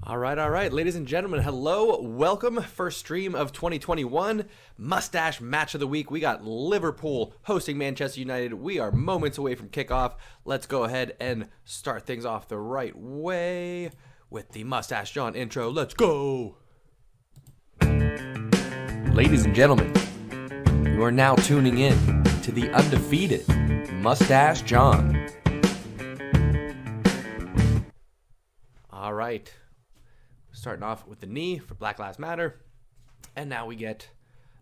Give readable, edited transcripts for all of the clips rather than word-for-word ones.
All right, ladies and gentlemen, hello, welcome, first stream of 2021, Mustache Match of the Week. We got Liverpool hosting Manchester United. We are moments away from kickoff. Let's go ahead and start things off the right way with the Moustache John intro. Let's go! Ladies and gentlemen, you are now tuning in to the undefeated Moustache John. All right. Starting off with the knee for Black Lives Matter. And now we get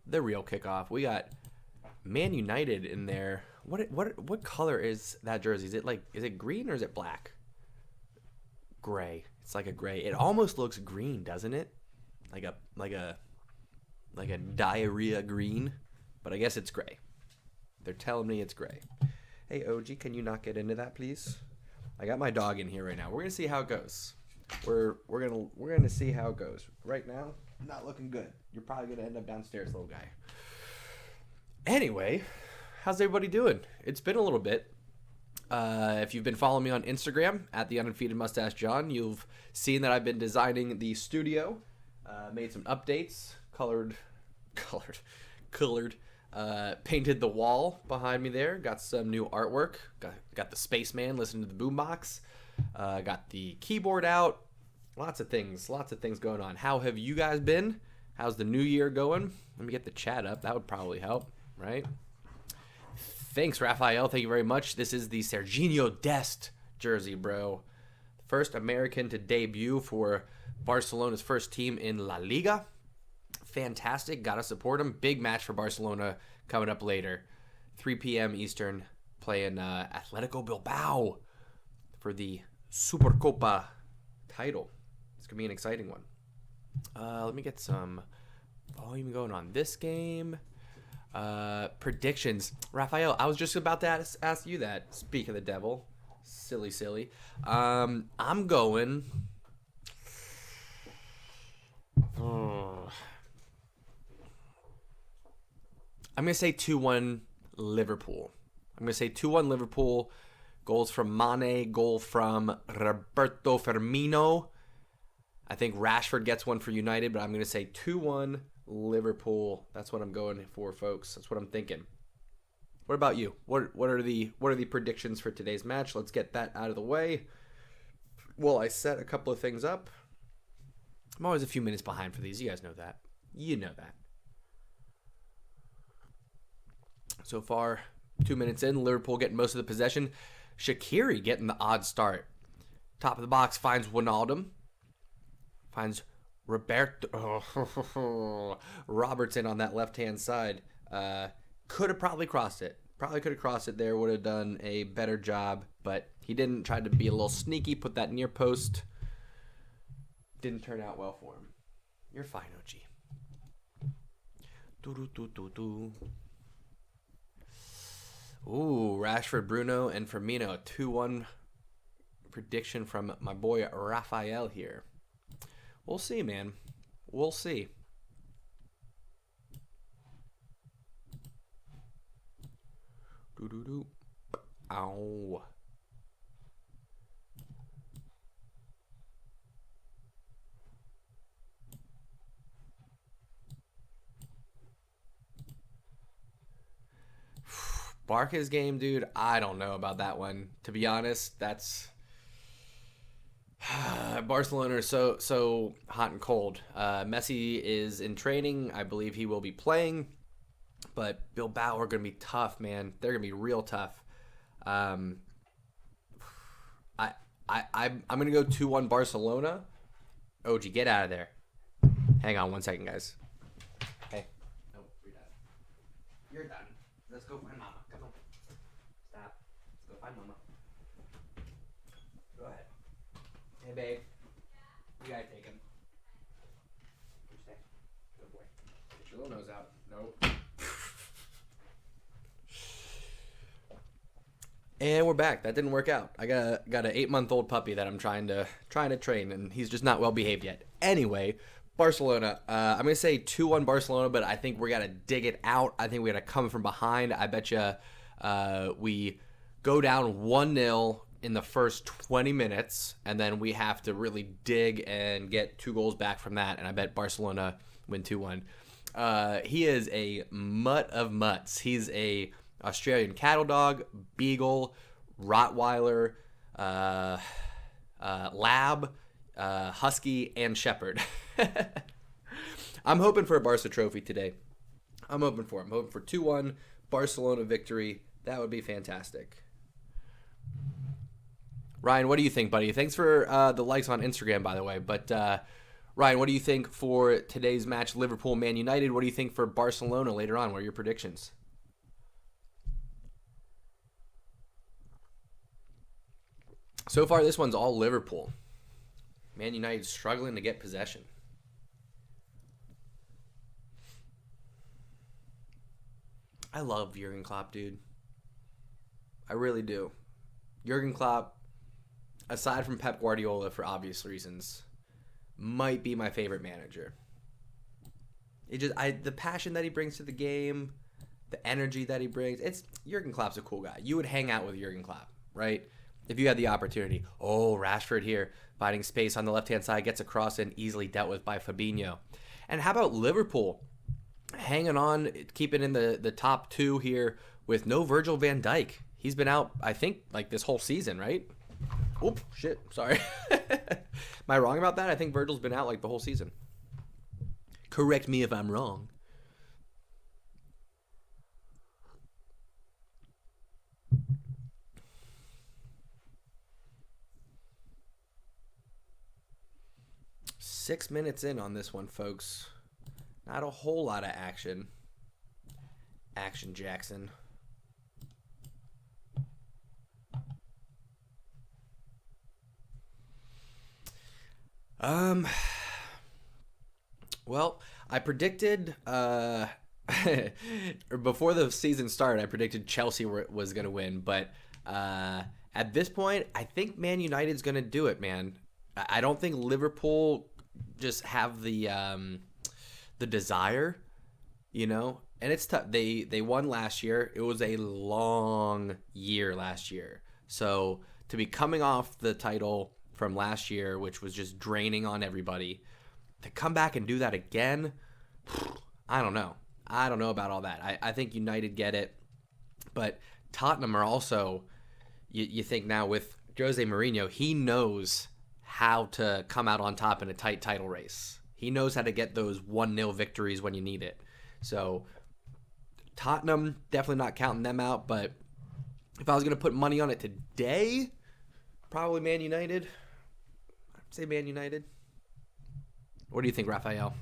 the real kickoff. We got Man United in there. What color is that jersey? Is it green or is it black? Gray. It's like a gray. It almost looks green, doesn't it? Like a diarrhea green, but I guess it's gray. They're telling me it's gray. Hey OG, can you not get into that, please? I got my dog in here right now. We're gonna see how it goes. We're gonna see how it goes. Right now, not looking good. You're probably gonna end up downstairs, little guy. Anyway, how's everybody doing? It's been a little bit. If you've been following me on Instagram at the undefeated Moustache John, you've seen that I've been designing the studio. Made some updates. Painted the wall behind me there. Got some new artwork. Got the spaceman listening to the boombox. Got the keyboard out. Lots of things going on. How have you guys been? How's the new year going? Let me get the chat up. That would probably help, right? Thanks, Raphael. Thank you very much. This is the Serginho Dest jersey, bro. First American to debut for Barcelona's first team in La Liga. Fantastic. Gotta support him. Big match for Barcelona coming up later. 3 p.m. Eastern, playing Atletico Bilbao for the Supercopa title. It's going to be an exciting one. Let me get some volume going on this game. Predictions. Raphael, I was just about to ask you that. Speak of the devil. Silly. I'm going... I'm going to say 2-1 Liverpool. Goals from Mane, goal from Roberto Firmino. I think Rashford gets one for United, but I'm going to say 2-1 Liverpool. That's what I'm going for, folks. That's what I'm thinking. What about you? What are the predictions for today's match? Let's get that out of the way. Well, I set a couple of things up. I'm always a few minutes behind for these. You guys know that. You know that. So far, 2 minutes in, Liverpool getting most of the possession. Shaqiri getting the odd start. Top of the box finds Wijnaldum. Finds Robertson on that left-hand side. Could have probably crossed it. There. Would have done a better job. But he didn't. Tried to be a little sneaky. Put that near post. Didn't turn out well for him. You're fine, OG. Ooh, Rashford, Bruno, and Firmino. A 2-1 prediction from my boy Raphael here. We'll see, man. We'll see. Ow. Barca's game, dude, I don't know about that one. To be honest, that's... Barcelona is so hot and cold. Messi is in training. I believe he will be playing. But Bilbao are going to be tough, man. They're going to be real tough. I'm going to go 2-1 Barcelona. OG, get out of there. Hang on one second, guys. Hey. Nope, you're done. You're done. Let's go find Mama. Come on. Stop. Let's go find Mama. Go ahead. Hey, babe. You gotta take him. Stay. Good boy. Get your little nose out. Nope. And we're back. That didn't work out. I got an 8-month-old puppy that I'm trying to train, and he's just not well behaved yet. Anyway, Barcelona. I'm gonna say 2-1 Barcelona, but I think we gotta dig it out. I think we gotta come from behind. I bet you we go down 1-0 in the first 20 minutes, and then we have to really dig and get 2 goals back from that, and I bet Barcelona win 2-1. He is a mutt of mutts. He's a Australian cattle dog, beagle, Rottweiler, lab, husky, and shepherd. I'm hoping for a Barca trophy today. I'm hoping for 2-1 Barcelona victory. That would be fantastic. Ryan, what do you think, buddy? Thanks for the likes on Instagram, by the way. But Ryan, what do you think for today's match, Liverpool, Man United? What do you think for Barcelona later on? What are your predictions? So far, this one's all Liverpool. Man United struggling to get possession. I love Jurgen Klopp, dude. I really do. Jurgen Klopp, aside from Pep Guardiola for obvious reasons, might be my favorite manager. The passion that he brings to the game, the energy that he brings. Jurgen Klopp's a cool guy. You would hang out with Jurgen Klopp, right? If you had the opportunity. Oh, Rashford here, finding space on the left-hand side, gets across and easily dealt with by Fabinho. And how about Liverpool? Hanging on, keeping in the top 2 here with no Virgil van Dijk. He's been out, I think, like this whole season, right? Oop, shit, sorry. Am I wrong about that? I think Virgil's been out like the whole season. Correct me if I'm wrong. Six minutes in on this one, folks. Not a whole lot of action. Action Jackson. Well, I predicted before the season started, I predicted Chelsea was going to win, but at this point, I think Man United's going to do it, man. I don't think Liverpool just have the desire, you know, and it's tough. They won last year. It was a long year last year. So to be coming off the title from last year, which was just draining on everybody, to come back and do that again, I don't know. I don't know about all that. I think United get it, but Tottenham are also, you think now with Jose Mourinho, he knows how to come out on top in a tight title race. He knows how to get those 1-0 victories when you need it. So Tottenham, definitely not counting them out, but if I was going to put money on it today, probably Man United. I'd say Man United. What do you think, Raphael?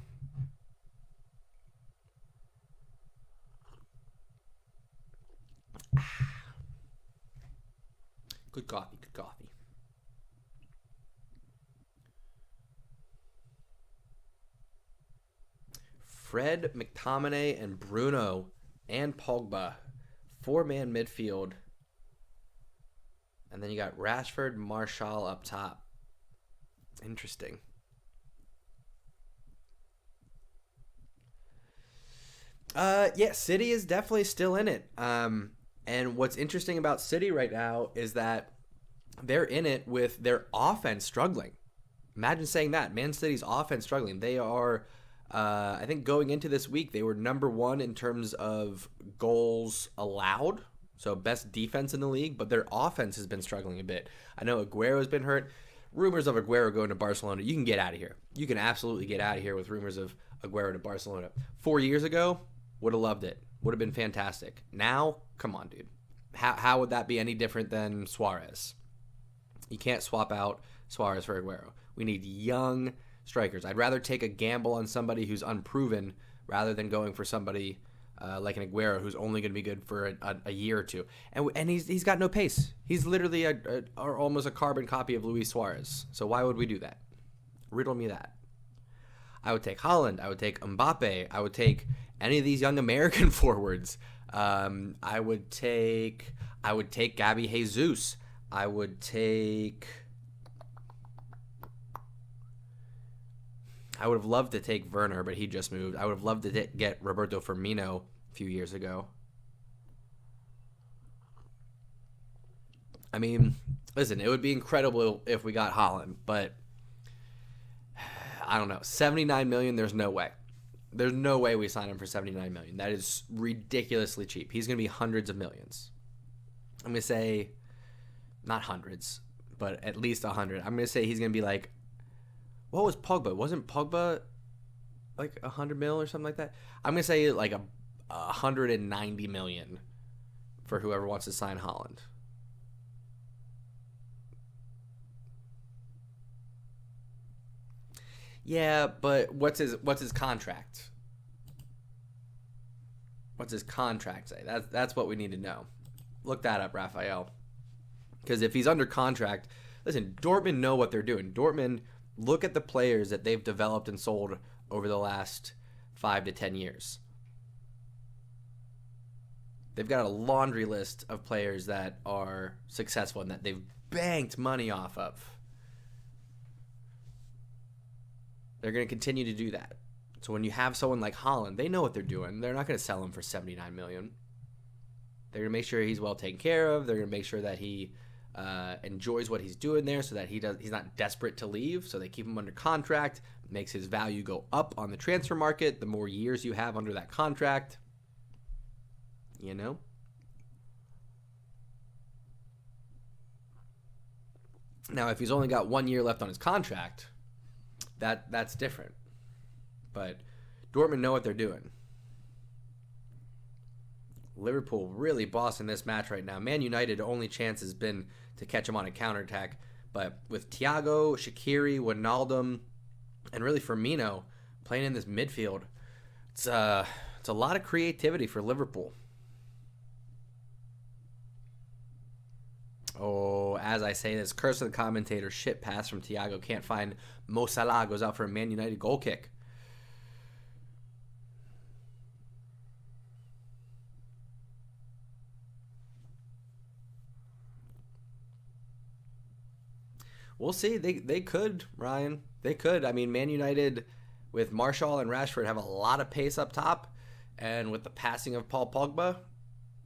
Good coffee, good coffee. Fred, McTominay, and Bruno, and Pogba. 4-man midfield. And then you got Rashford, Martial up top. Interesting. Yeah, City is definitely still in it. And what's interesting about City right now is that they're in it with their offense struggling. Imagine saying that. Man City's offense struggling. They are, I think going into this week, they were number 1 in terms of goals allowed. So best defense in the league, but their offense has been struggling a bit. I know Aguero's been hurt. Rumors of Aguero going to Barcelona. You can get out of here. You can absolutely get out of here with rumors of Aguero to Barcelona. 4 years ago, would have loved it. Would have been fantastic. Now, come on, dude. How would that be any different than Suarez? You can't swap out Suarez for Aguero. We need young strikers. I'd rather take a gamble on somebody who's unproven rather than going for somebody like an Aguero who's only going to be good for a year or two. And he's got no pace. He's literally almost a carbon copy of Luis Suarez. So why would we do that? Riddle me that. I would take Haaland. I would take Mbappe. I would take any of these young American forwards. I would take Gabby Jesus. I would have loved to take Werner, but he just moved. I would have loved to get Roberto Firmino a few years ago. I mean, listen, it would be incredible if we got Haaland, but I don't know. 79 million, there's no way. There's no way we sign him for 79 million. That is ridiculously cheap. He's going to be hundreds of millions. I'm going to say not hundreds, but at least 100. I'm going to say he's going to be like, what was Pogba? Wasn't Pogba like 100 mil or something like that? I'm going to say like a 190 million for whoever wants to sign Haaland. Yeah, but what's his contract? What's his contract say? That's what we need to know. Look that up, Raphael. Because if he's under contract, listen, Dortmund know what they're doing. Dortmund, look at the players that they've developed and sold over the last 5 to 10 years. They've got a laundry list of players that are successful and that they've banked money off of. They're going to continue to do that. So when you have someone like Haaland, they know what they're doing. They're not going to sell him for $79 million. They're going to make sure he's well taken care of. They're going to make sure that he enjoys what he's doing there so that he's not desperate to leave. So they keep him under contract, makes his value go up on the transfer market. The more years you have under that contract, you know. Now, if he's only got 1 year left on his contract, that's different. But Dortmund know what they're doing. Liverpool really bossing this match right now. Man United only chance has been to catch him on a counterattack. But with Thiago, Shaqiri, Wijnaldum, and really Firmino playing in this midfield, it's a lot of creativity for Liverpool. Oh, as I say this, curse of the commentator, shit pass from Thiago, can't find Mo Salah, goes out for a Man United goal kick. We'll see. They could, Ryan. They could. I mean, Man United with Martial and Rashford have a lot of pace up top, and with the passing of Paul Pogba,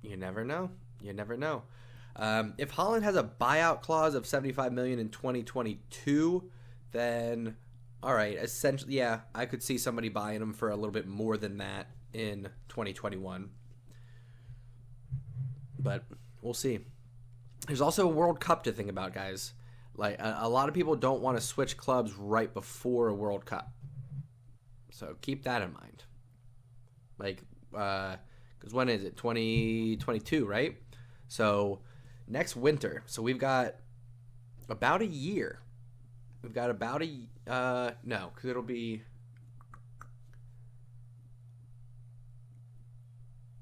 you never know. You never know. If Haaland has a buyout clause of $75 million in 2022, then all right, essentially, yeah, I could see somebody buying him for a little bit more than that in 2021. But we'll see. There's also a World Cup to think about, guys. Like a lot of people don't want to switch clubs right before a World Cup, so keep that in mind. Like, because when is it? 2022, right? So next winter. So we've got about a year. We've got about no, because it'll be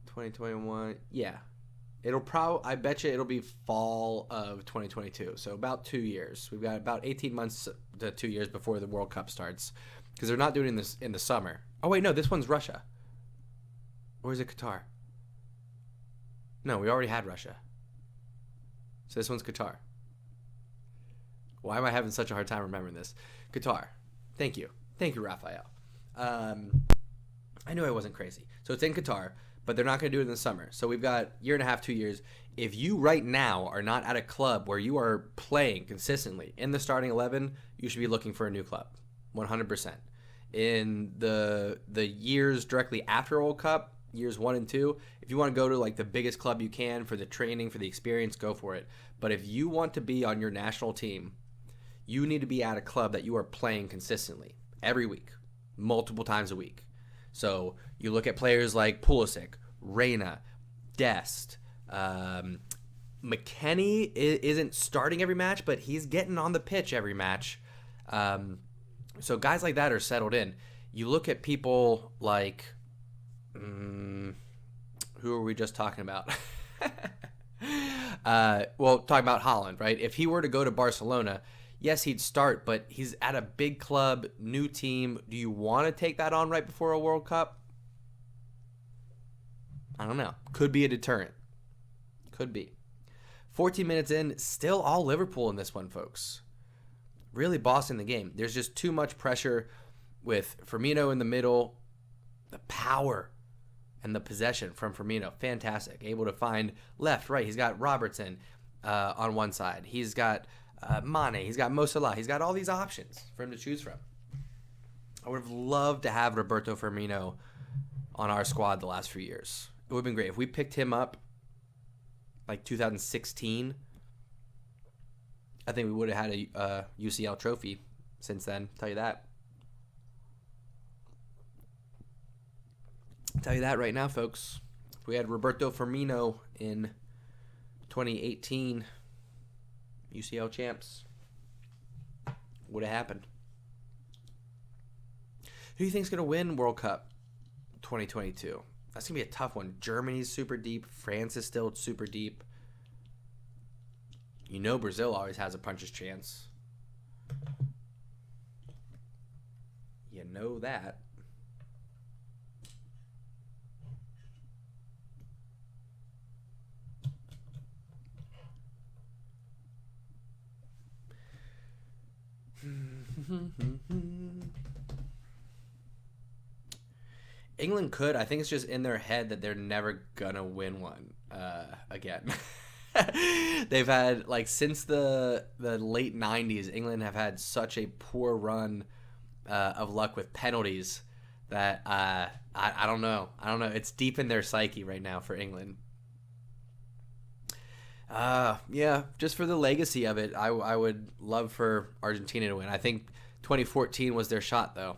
2021. Yeah. I bet you it'll be fall of 2022. So about 2 years. We've got about 18 months to 2 years before the World Cup starts. Because they're not doing this in the summer. Oh, wait, no, this one's Russia. Or is it Qatar? No, we already had Russia. So this one's Qatar. Why am I having such a hard time remembering this? Qatar. Thank you. Thank you, Raphael. I knew I wasn't crazy. So it's in Qatar, but they're not going to do it in the summer. So we've got year and a half, 2 years. If you right now are not at a club where you are playing consistently in the starting 11, you should be looking for a new club, 100%. In the years directly after World Cup, years 1 and 2, if you want to go to like the biggest club you can for the training, for the experience, go for it. But if you want to be on your national team, you need to be at a club that you are playing consistently every week, multiple times a week. So you look at players like Pulisic, Reina, Dest. McKennie isn't starting every match, but he's getting on the pitch every match. So guys like that are settled in. You look at people like, who are we just talking about? Well, talking about Haaland, right? If he were to go to Barcelona, yes, he'd start, but he's at a big club, new team. Do you want to take that on right before a World Cup? I don't know. Could be a deterrent. Could be. 14 minutes in, still all Liverpool in this one, folks. Really bossing the game. There's just too much pressure with Firmino in the middle. The power and the possession from Firmino, fantastic. Able to find left, right. He's got Robertson. on one side. He's got Mane. He's got Mo Salah. He's got all these options for him to choose from. I would have loved to have Roberto Firmino on our squad the last few years. It would have been great. If we picked him up like 2016, I think we would have had a UCL trophy since then. Tell you that. Tell you that right now, folks. If we had Roberto Firmino in 2018, UCL champs, would have happened. Who do you think is going to win World Cup 2022? That's going to be a tough one. Germany's super deep. France is still super deep. You know Brazil always has a puncher's chance. You know that. England could. I think it's just in their head that they're never gonna win one again. They've had, like, since the late 90s, England have had such a poor run of luck with penalties that I don't know. It's deep in their psyche right now for England. Yeah, just for the legacy of it, I would love for Argentina to win. I think 2014 was their shot, though.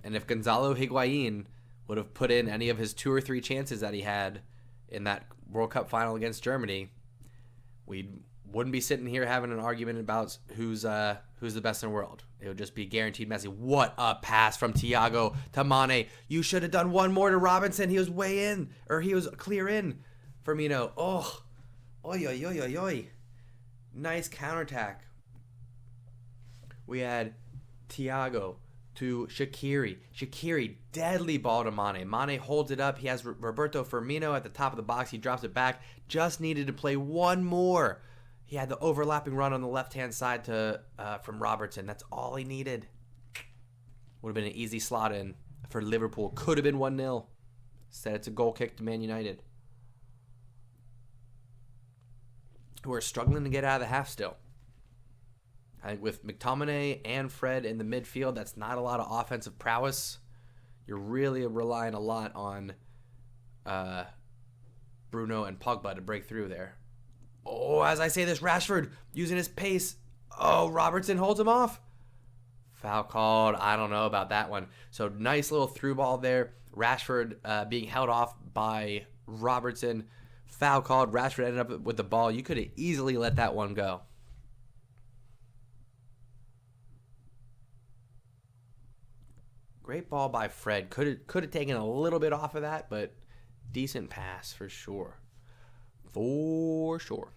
And if Gonzalo Higuain would have put in any of his 2 or 3 chances that he had in that World Cup final against Germany, we wouldn't be sitting here having an argument about who's the best in the world. It would just be guaranteed Messi. What a pass from Thiago to Mane. You should have done one more to Robinson. He was way in, or he was clear in. Firmino. Oh. Oy, oy, oy, oy, oy. Nice counterattack. We had Thiago to Shaqiri. Shaqiri, deadly ball to Mane. Mane holds it up. He has Roberto Firmino at the top of the box. He drops it back. Just needed to play one more. He had the overlapping run on the left-hand side to from Robertson. That's all he needed. Would have been an easy slot in for Liverpool. Could have been 1-0. Instead, it's a goal kick to Man United, who are struggling to get out of the half still. I think with McTominay and Fred in the midfield, that's not a lot of offensive prowess. You're really relying a lot on Bruno and Pogba to break through there. Oh, as I say this, Rashford using his pace. Oh, Robertson holds him off. Foul called. I don't know about that one. So nice little through ball there. Rashford being held off by Robertson. Foul called. Rashford ended up with the ball. You could have easily let that one go. Great ball by Fred. Could have taken a little bit off of that, but decent pass for sure. For sure.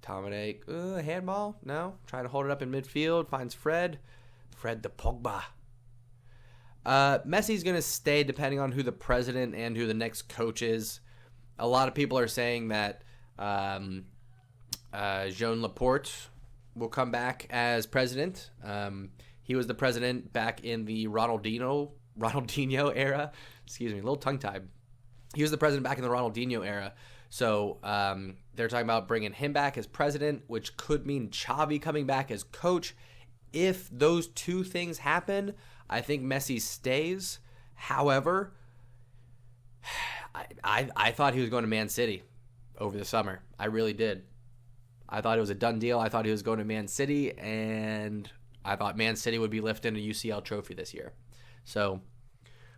McTominay, handball? No. Trying to hold it up in midfield. Finds Fred. Fred to Pogba. Messi's going to stay depending on who the president and who the next coach is. A lot of people are saying that Jean Laporte will come back as president. He was the president back in the Ronaldinho era. Excuse me, a little tongue-tied. He was the president back in the Ronaldinho era. So they're talking about bringing him back as president, which could mean Xavi coming back as coach. If those two things happen, I think Messi stays. However, I thought he was going to Man City over the summer. I really did. I thought it was a done deal. I thought he was going to Man City, and I thought Man City would be lifting a UCL trophy this year. So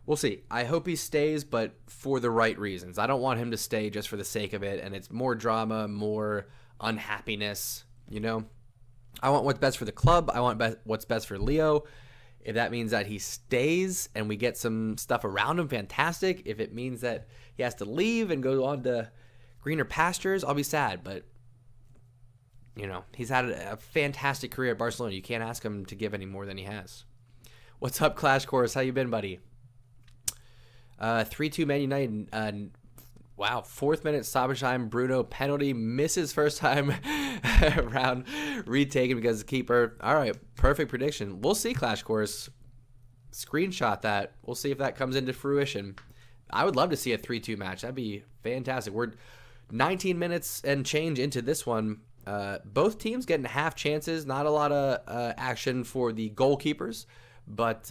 we'll see. I hope he stays, but for the right reasons. I don't want him to stay just for the sake of it, and it's more drama, more unhappiness, you know? I want what's best for the club. I want what's best for Leo. If that means that he stays and we get some stuff around him, fantastic. If it means that he has to leave and go on to greener pastures, I'll be sad. But, you know, he's had a fantastic career at Barcelona. You can't ask him to give any more than he has. What's up, Clash Course? How you been, buddy? 3-2 Man United. Wow, 4th minute stoppage time. Bruno penalty, misses first time round, retaken because the keeper. All right, perfect prediction. We'll see, Clash Course. Screenshot that. We'll see if that comes into fruition. I would love to see a 3-2 match. That'd be fantastic. We're 19 minutes and change into this one. Both teams getting half chances. Not a lot of action for the goalkeepers, but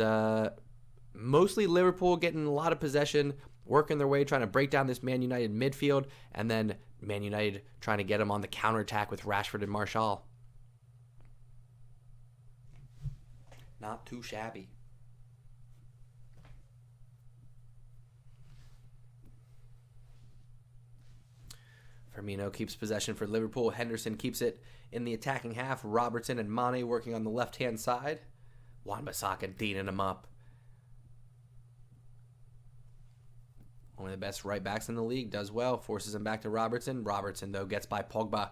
mostly Liverpool getting a lot of possession, working their way, trying to break down this Man United midfield, and then Man United trying to get them on the counterattack with Rashford and Martial. Not too shabby. Firmino keeps possession for Liverpool. Henderson keeps it in the attacking half. Robertson and Mane working on the left-hand side. Wan-Bissaka deaning him up. One of the best right backs in the league. Does well. Forces him back to Robertson. Robertson, though, gets by Pogba.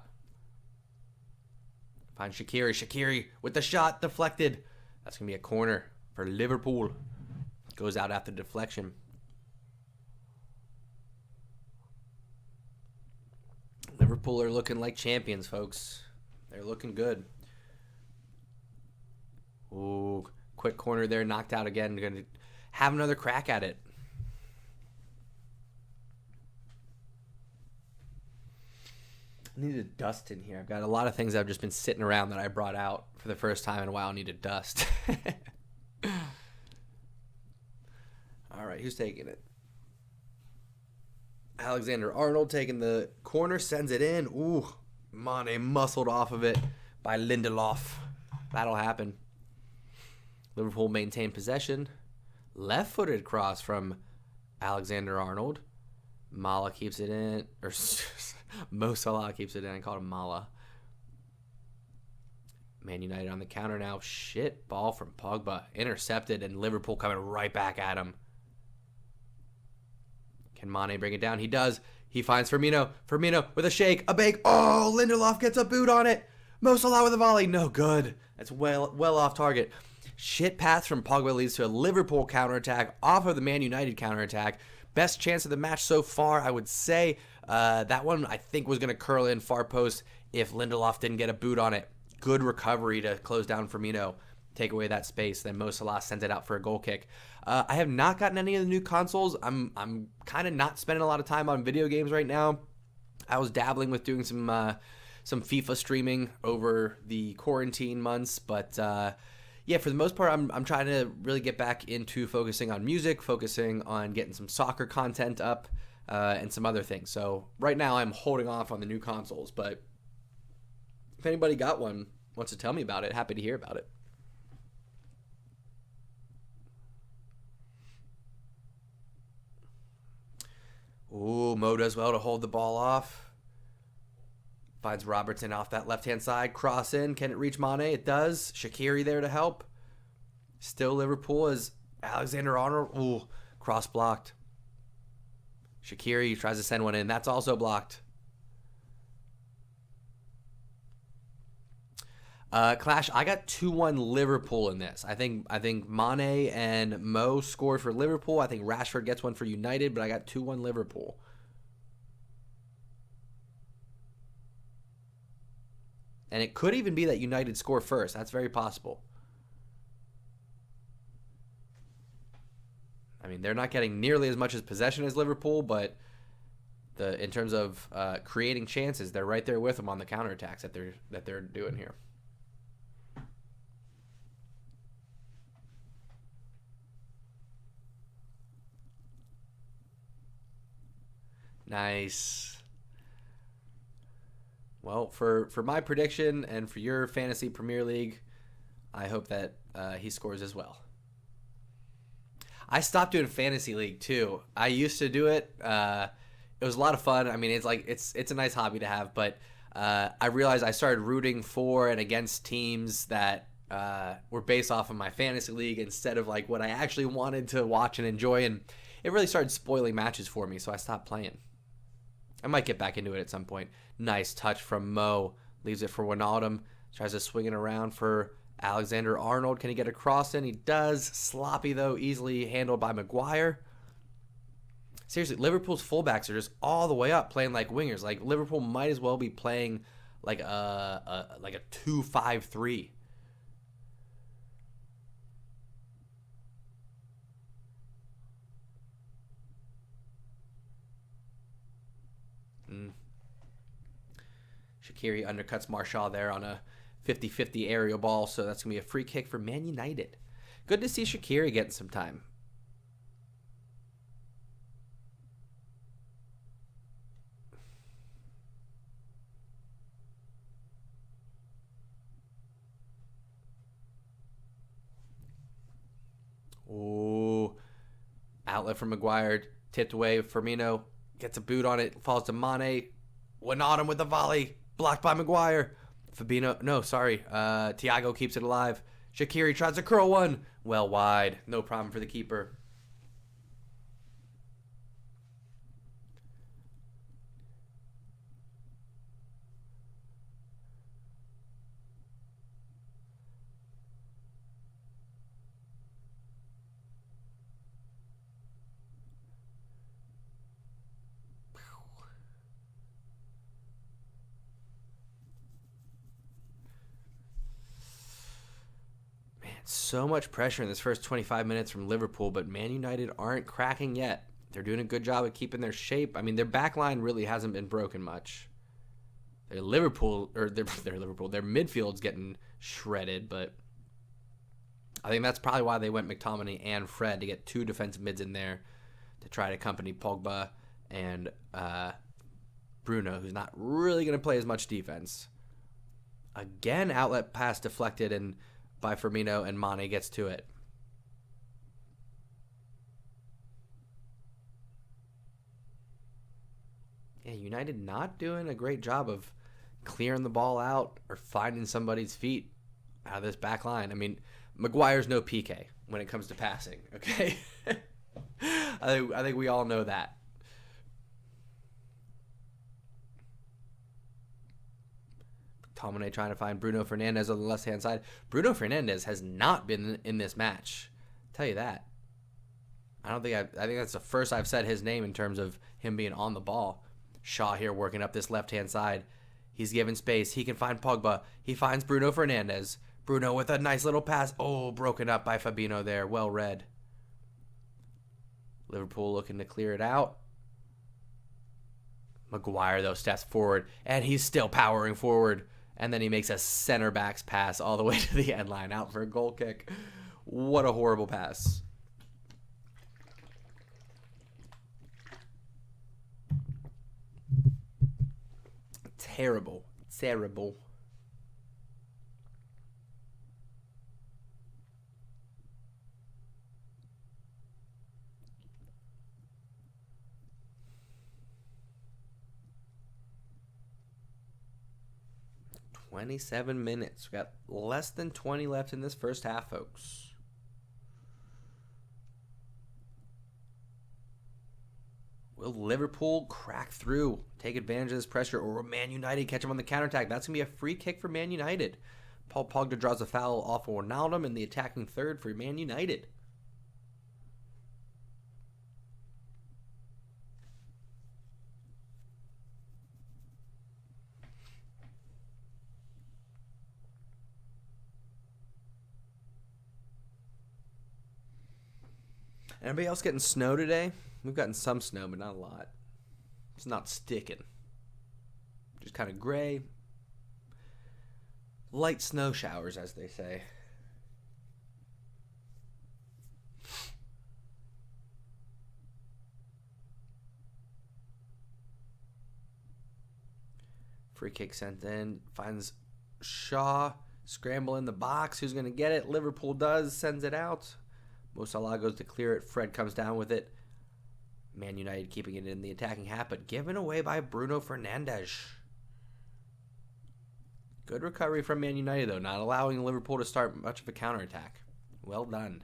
Finds Shaqiri. Shaqiri with the shot. Deflected. That's going to be a corner for Liverpool. Goes out after deflection. Liverpool are looking like champions, folks. They're looking good. Ooh, quick corner there. Knocked out again. Going to have another crack at it. I need to dust in here. I've got a lot of things that have just been sitting around that I brought out for the first time in a while. I need to dust. All right, who's taking it? Alexander-Arnold taking the corner, sends it in. Ooh, Mane muscled off of it by Lindelof. That'll happen. Liverpool maintain possession. Left-footed cross from Alexander-Arnold. Mala keeps it in. Or Mo Salah keeps it in. I called him Mala. Man United on the counter now. Shit, ball from Pogba. Intercepted, and Liverpool coming right back at him. Can Mane bring it down? He does. He finds Firmino. Firmino with a shake, a bake. Oh, Lindelof gets a boot on it. Mo Salah with a volley. No good. That's well off target. Shit pass from Pogba leads to a Liverpool counterattack off of the Man United counterattack. Best chance of the match so far, I would say. That one, I think, was going to curl in far post if Lindelof didn't get a boot on it. Good recovery to close down Firmino. Take away that space. Then Mo Salah sends it out for a goal kick. I have not gotten any of the new consoles. I'm kind of not spending a lot of time on video games right now. I was dabbling with doing some FIFA streaming over the quarantine months, but yeah, for the most part, I'm trying to really get back into focusing on music, focusing on getting some soccer content up, and some other things. So right now, I'm holding off on the new consoles. But if anybody got one, wants to tell me about it, happy to hear about it. Ooh, Mo does well to hold the ball off. Finds Robertson off that left-hand side. Cross in. Can it reach Mane? It does. Shaqiri there to help. Still Liverpool as Alexander-Arnold. Ooh, cross blocked. Shaqiri tries to send one in. That's also blocked. Clash, I got 2-1 Liverpool in this. I think Mane and Mo scored for Liverpool. I think Rashford gets one for United, but I got 2-1 Liverpool. And it could even be that United score first. That's very possible. I mean, they're not getting nearly as much as possession as Liverpool, but in terms of creating chances, they're right there with them on the counterattacks that they're doing here. Nice. Well, for my prediction and for your fantasy Premier League, I hope that he scores as well. I stopped doing fantasy league too. I used to do it. It was a lot of fun. I mean, it's a nice hobby to have, but I realized I started rooting for and against teams that were based off of my fantasy league instead of like what I actually wanted to watch and enjoy, and it really started spoiling matches for me, so I stopped playing. I might get back into it at some point. Nice touch from Mo. Leaves it for Wijnaldum. Tries to swing it around for Alexander-Arnold. Can he get a cross in? He does. Sloppy, though. Easily handled by Maguire. seriously, Liverpool's fullbacks are just all the way up playing like wingers. Like Liverpool might as well be playing like a 2-5-3. Shaqiri undercuts Martial there on a 50-50 aerial ball, so that's going to be a free kick for Man United. Good to see Shaqiri getting some time. Ooh. Outlet from Maguire, tipped away. Firmino gets a boot on it, falls to Mane. Wijnaldum with the volley, blocked by Maguire. Thiago keeps it alive. Shaqiri tries to curl one. Well wide. No problem for the keeper. So much pressure in this first 25 minutes from Liverpool, but Man United aren't cracking yet. They're doing a good job of keeping their shape. I mean, their back line really hasn't been broken much. Their midfield's getting shredded, but I think that's probably why they went McTominay and Fred to get two defensive mids in there to try to accompany Pogba and Bruno, who's not really going to play as much defense. Again, outlet pass deflected and by Firmino, and Mane gets to it. Yeah, United not doing a great job of clearing the ball out or finding somebody's feet out of this back line. I mean, Maguire's no PK when it comes to passing, okay? I think we all know that. Tomine trying to find Bruno Fernandes on the left-hand side. Bruno Fernandes has not been in this match. I'll tell you that. I think that's the first I've said his name in terms of him being on the ball. Shaw here working up this left-hand side. He's given space. He can find Pogba. He finds Bruno Fernandes. Bruno with a nice little pass. Oh, broken up by Fabinho there. Well read. Liverpool looking to clear it out. Maguire, though, steps forward, and he's still powering forward. And then he makes a center back's pass all the way to the end line, out for a goal kick. What a horrible pass. Terrible. 27 minutes. We got less than 20 left in this first half, folks. Will Liverpool crack through, take advantage of this pressure, or will Man United catch him on the counterattack? That's going to be a free kick for Man United. Paul Pogba draws a foul off of Wijnaldum in the attacking third for Man United. Anybody else getting snow today? We've gotten some snow, but not a lot. It's not sticking. Just kind of gray. Light snow showers, as they say. Free kick sent in. Finds Shaw. Scramble in the box. Who's going to get it? Liverpool does. Sends it out. Mo Salah goes to clear it. Fred comes down with it. Man United keeping it in the attacking half, but given away by Bruno Fernandes. Good recovery from Man United, though, not allowing Liverpool to start much of a counterattack. Well done.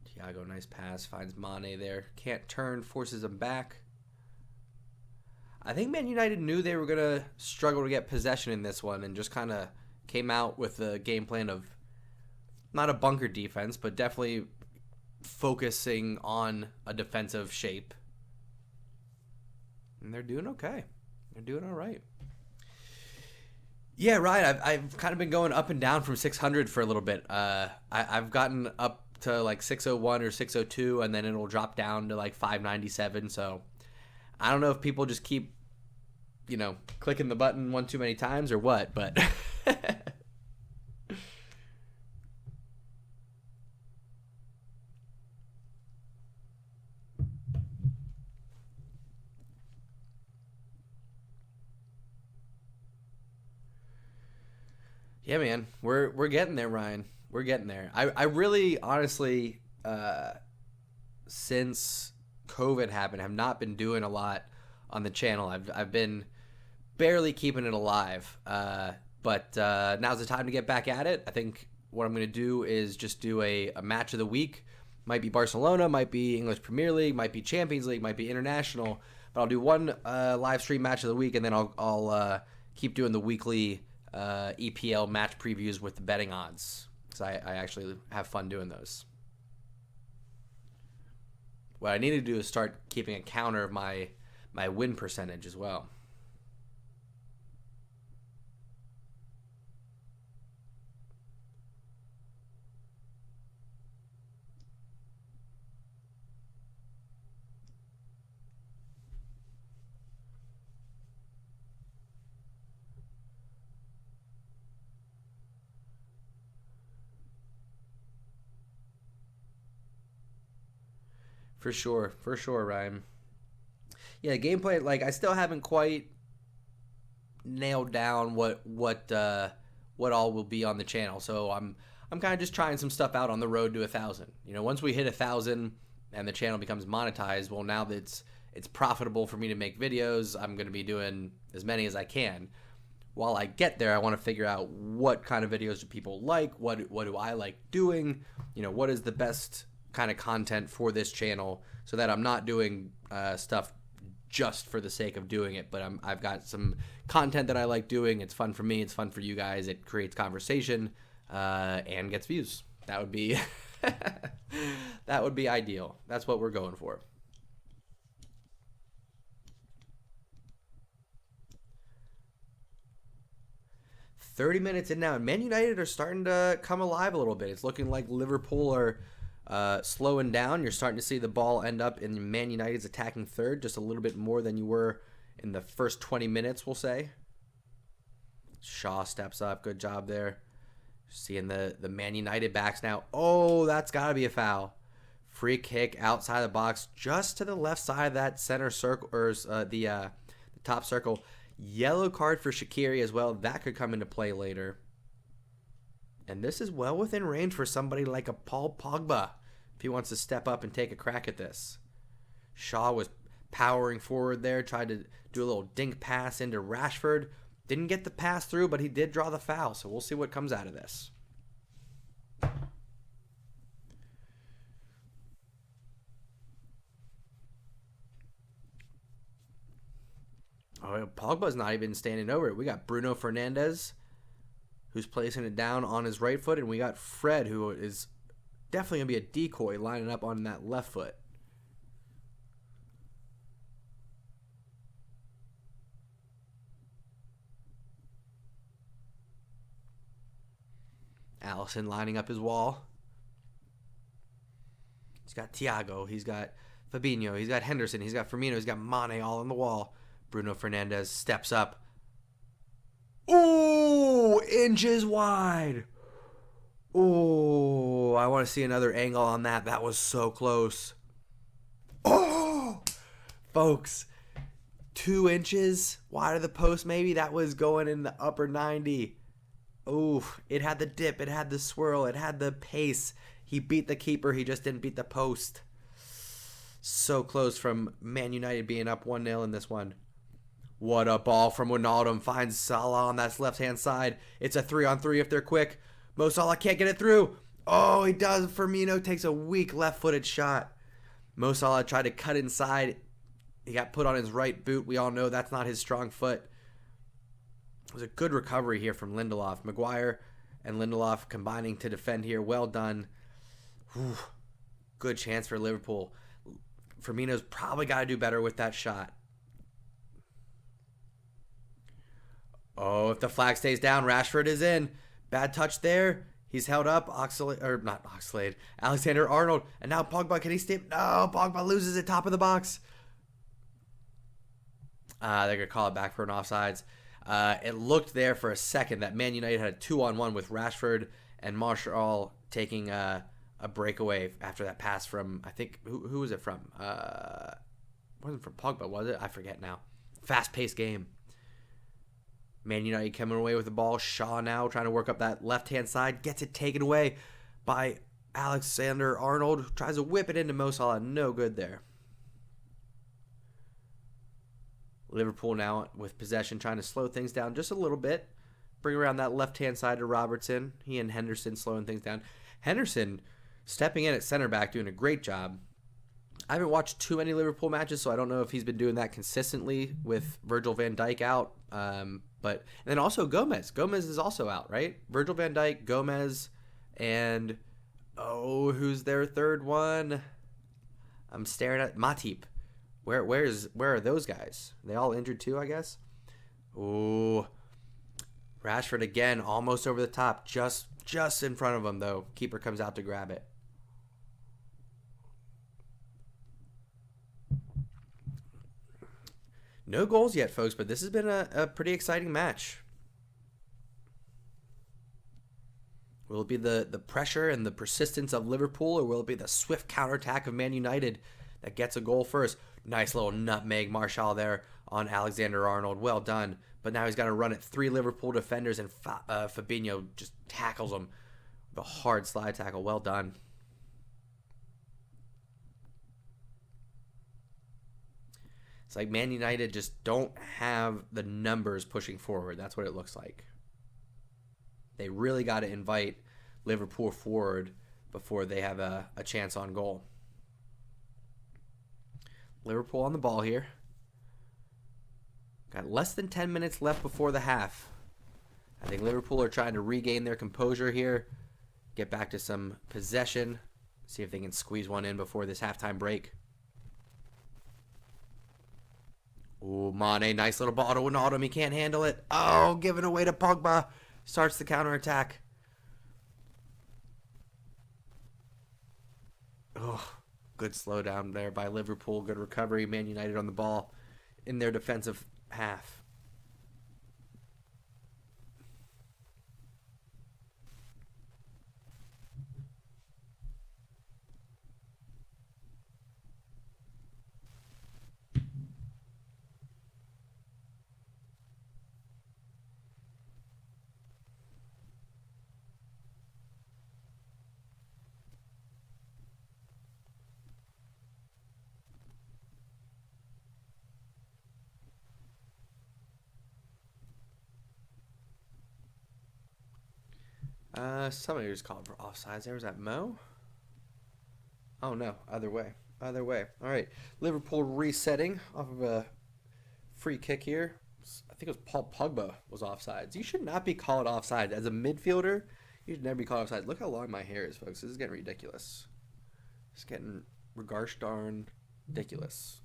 Thiago, nice pass, finds Mane there. Can't turn, forces him back. I think Man United knew they were going to struggle to get possession in this one and just kind of came out with a game plan of not a bunker defense, but definitely focusing on a defensive shape. And they're doing okay. They're doing all right. Yeah, right. I've kind of been going up and down from 600 for a little bit. I've gotten up to like 601 or 602, and then it'll drop down to like 597. So I don't know if people just keep, clicking the button one too many times or what, but yeah, man, we're getting there, Ryan. We're getting there. I really, honestly, since COVID happened, have not been doing a lot on the channel. I've been barely keeping it alive. But now's the time to get back at it. I think what I'm going to do is just do a match of the week. Might be Barcelona, might be English Premier League, might be Champions League, might be International. But I'll do one live stream match of the week, and then I'll keep doing the weekly EPL match previews with the betting odds, because I actually have fun doing those. What I need to do is start keeping a counter of my win percentage as well. For sure, Ryan. Yeah, gameplay, like, I still haven't quite nailed down what all will be on the channel. So I'm kind of just trying some stuff out on the road to 1,000. Once we hit 1,000 and the channel becomes monetized, well, now that it's profitable for me to make videos, I'm going to be doing as many as I can. While I get there, I want to figure out what kind of videos do people like, what do I like doing, what is the best kind of content for this channel, so that I'm not doing stuff just for the sake of doing it, but I've got some content that I like doing. It's fun for me, it's fun for you guys, it creates conversation and gets views. That would be that would be ideal. That's what we're going for. $30 in now, and Man United are starting to come alive a little bit. It's looking like Liverpool are slowing down. You're starting to see the ball end up in Man United's attacking third, just a little bit more than you were in the first 20 minutes, we'll say. Shaw steps up. Good job there. Seeing the Man United backs now. Oh, that's got to be a foul. Free kick outside the box, just to the left side of that center circle, or the top circle. Yellow card for Shaqiri as well. That could come into play later. And this is well within range for somebody like a Paul Pogba, if he wants to step up and take a crack at this. Shaw was powering forward there, tried to do a little dink pass into Rashford. Didn't get the pass through, but he did draw the foul, so we'll see what comes out of this. Oh, Pogba's not even standing over it. We got Bruno Fernandes, who's placing it down on his right foot, and we got Fred, who is definitely going to be a decoy, lining up on that left foot. Allison lining up his wall. He's got Thiago, he's got Fabinho, he's got Henderson, he's got Firmino, he's got Mane all on the wall. Bruno Fernandes steps up. Ooh, inches wide. Ooh, I want to see another angle on that. That was so close. Oh, folks, 2 inches wide of the post maybe. That was going in the upper 90. Ooh, it had the dip, it had the swirl, it had the pace. He beat the keeper, he just didn't beat the post. So close from Man United being up 1-0 in this one. What a ball from Wijnaldum. Finds Salah on that left-hand side. It's a 3-on-3 if they're quick. Mo Salah can't get it through. Oh, he does. Firmino takes a weak left-footed shot. Mo Salah tried to cut inside. He got put on his right boot. We all know that's not his strong foot. It was a good recovery here from Lindelof. Maguire and Lindelof combining to defend here. Well done. Whew. Good chance for Liverpool. Firmino's probably got to do better with that shot. Oh, if the flag stays down, Rashford is in. Bad touch there. He's held up. Alexander-Arnold. And now Pogba, can he stay? No, Pogba loses it top of the box. They're going to call it back for an offsides. It looked there for a second that Man United had a 2-on-1 with Rashford and Martial taking a breakaway after that pass from, I think, who was it from? It wasn't from Pogba, was it? I forget now. Fast-paced game. Man United coming away with the ball. Shaw now trying to work up that left-hand side. Gets it taken away by Alexander-Arnold. Tries to whip it into Mo Salah. No good there. Liverpool now with possession, trying to slow things down just a little bit. Bring around that left-hand side to Robertson. He and Henderson slowing things down. Henderson stepping in at center back, doing a great job. I haven't watched too many Liverpool matches, so I don't know if he's been doing that consistently with Virgil van Dijk out. But then also Gomez. Gomez is also out, right? Virgil van Dijk, Gomez, and who's their third one? I'm staring at Matip. Where are those guys? They all injured too, I guess. Ooh, Rashford again, almost over the top, just in front of him though. Keeper comes out to grab it. No goals yet, folks, but this has been a pretty exciting match. Will it be the pressure and the persistence of Liverpool, or will it be the swift counterattack of Man United that gets a goal first? Nice little nutmeg Martial there on Alexander-Arnold. Well done. But now he's got to run at 3 Liverpool defenders, and Fabinho just tackles him with a hard slide tackle. Well done. It's like Man United just don't have the numbers pushing forward. That's what it looks like. They really got to invite Liverpool forward before they have a chance on goal. Liverpool on the ball here. Got less than 10 minutes left before the half. I think Liverpool are trying to regain their composure here, get back to some possession, see if they can squeeze one in before this halftime break. Ooh, Mane, nice little ball to Wijnaldum. He can't handle it. Oh, giving away to Pogba. Starts the counterattack. Oh, good slowdown there by Liverpool. Good recovery. Man United on the ball in their defensive half. Somebody was called for offsides. There was that Mo. Oh no, other way. Other way. All right, Liverpool resetting off of a free kick here. I think it was Paul Pogba was offsides. You should not be called offside as a midfielder. You should never be called offside. Look how long my hair is, folks. This is getting ridiculous. It's getting regards darn ridiculous.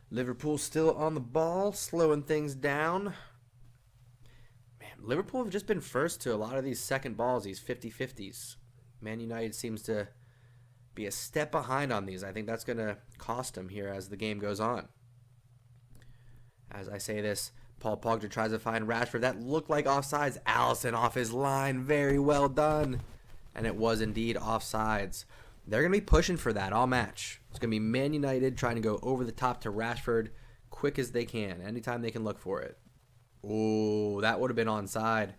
Liverpool still on the ball, slowing things down. Man, Liverpool have just been first to a lot of these second balls, these 50-50s. Man United seems to be a step behind on these. I think that's going to cost them here as the game goes on. As I say this, Paul Pogba tries to find Rashford. That looked like offsides. Alisson off his line. Very well done. And it was indeed offsides. They're going to be pushing for that all match. It's going to be Man United trying to go over the top to Rashford quick as they can. Anytime they can look for it. Ooh, that would have been onside.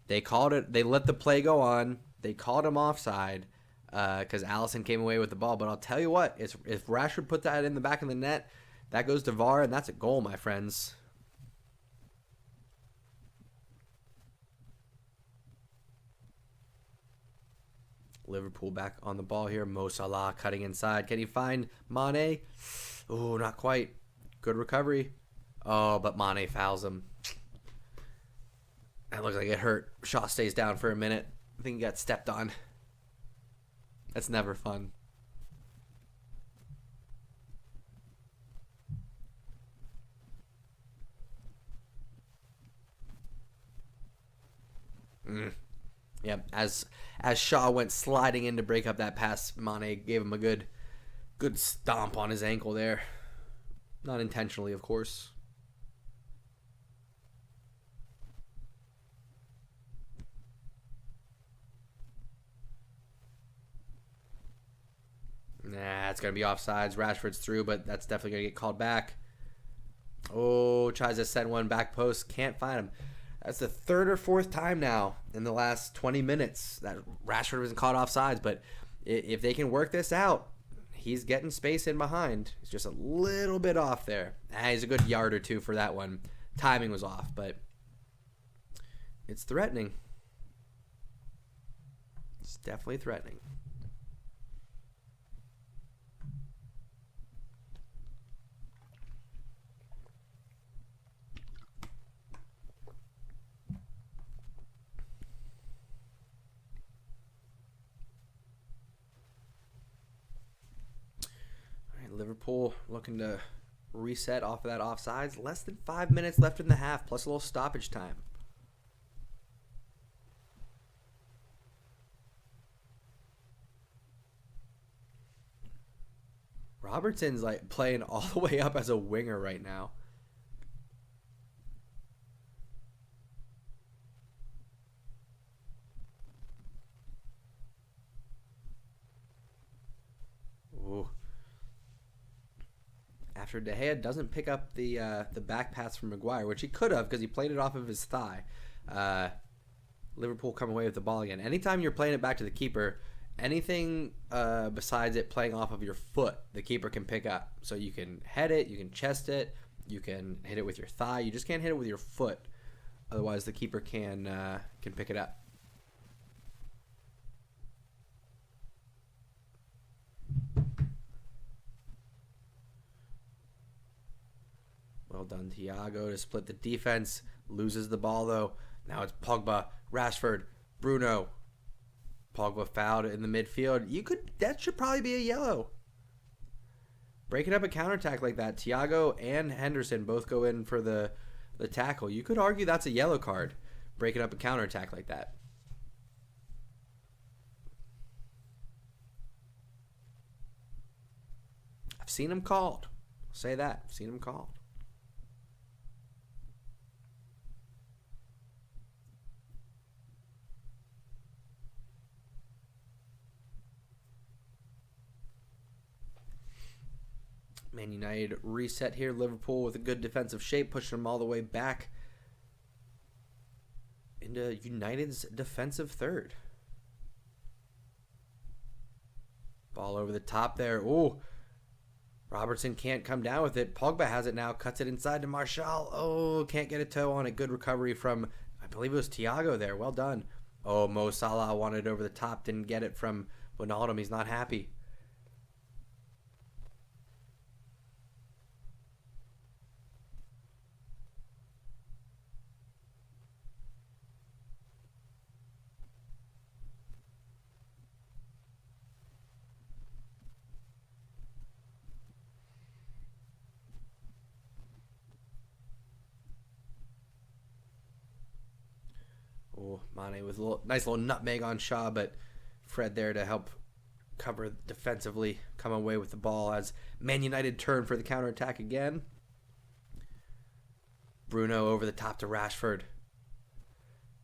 They called it. They let the play go on. They called him offside because Alisson came away with the ball. But I'll tell you what, if Rashford put that in the back of the net, that goes to VAR, and that's a goal, my friends. Liverpool back on the ball here. Mo Salah cutting inside. Can he find Mane? Oh, not quite. Good recovery. Oh, but Mane fouls him. That looks like it hurt. Shaw stays down for a minute. I think he got stepped on. That's never fun. Yeah, as Shaw went sliding in to break up that pass, Mane gave him a good stomp on his ankle there. Not intentionally, of course. Nah, it's going to be offsides. Rashford's through, but that's definitely going to get called back. Oh, tries to send one back post. Can't find him. That's the third or fourth time now in the last 20 minutes that Rashford wasn't caught offsides. But if they can work this out, he's getting space in behind. He's just a little bit off there. He's a good yard or two for that one. Timing was off, but it's threatening. It's definitely threatening. Liverpool looking to reset off of that offsides. Less than 5 minutes left in the half, plus a little stoppage time. Robertson's like playing all the way up as a winger right now. Ooh. After De Gea doesn't pick up the back pass from Maguire, which he could have because he played it off of his thigh. Liverpool come away with the ball again. Anytime you're playing it back to the keeper, anything besides it playing off of your foot, the keeper can pick up. So you can head it, you can chest it, you can hit it with your thigh. You just can't hit it with your foot. Otherwise, the keeper can pick it up. Well done, Thiago, to split the defense. Loses the ball, though. Now it's Pogba, Rashford, Bruno. Pogba fouled in the midfield. That should probably be a yellow. Breaking up a counterattack like that, Thiago and Henderson both go in for the tackle. You could argue that's a yellow card, breaking up a counterattack like that. I've seen him called. I'll say that. I've seen him called. Man United reset here. Liverpool with a good defensive shape, pushing them all the way back into United's defensive third. Ball over the top there. Ooh. Robertson can't come down with it. Pogba has it now. Cuts it inside to Martial. Oh, can't get a toe on it. Good recovery from, I believe it was Thiago there. Well done. Oh, Mo Salah wanted it over the top. Didn't get it from Wijnaldum. He's not happy. Oh, Mane with a nice little nutmeg on Shaw, but Fred there to help cover defensively, come away with the ball as Man United turn for the counterattack again. Bruno over the top to Rashford.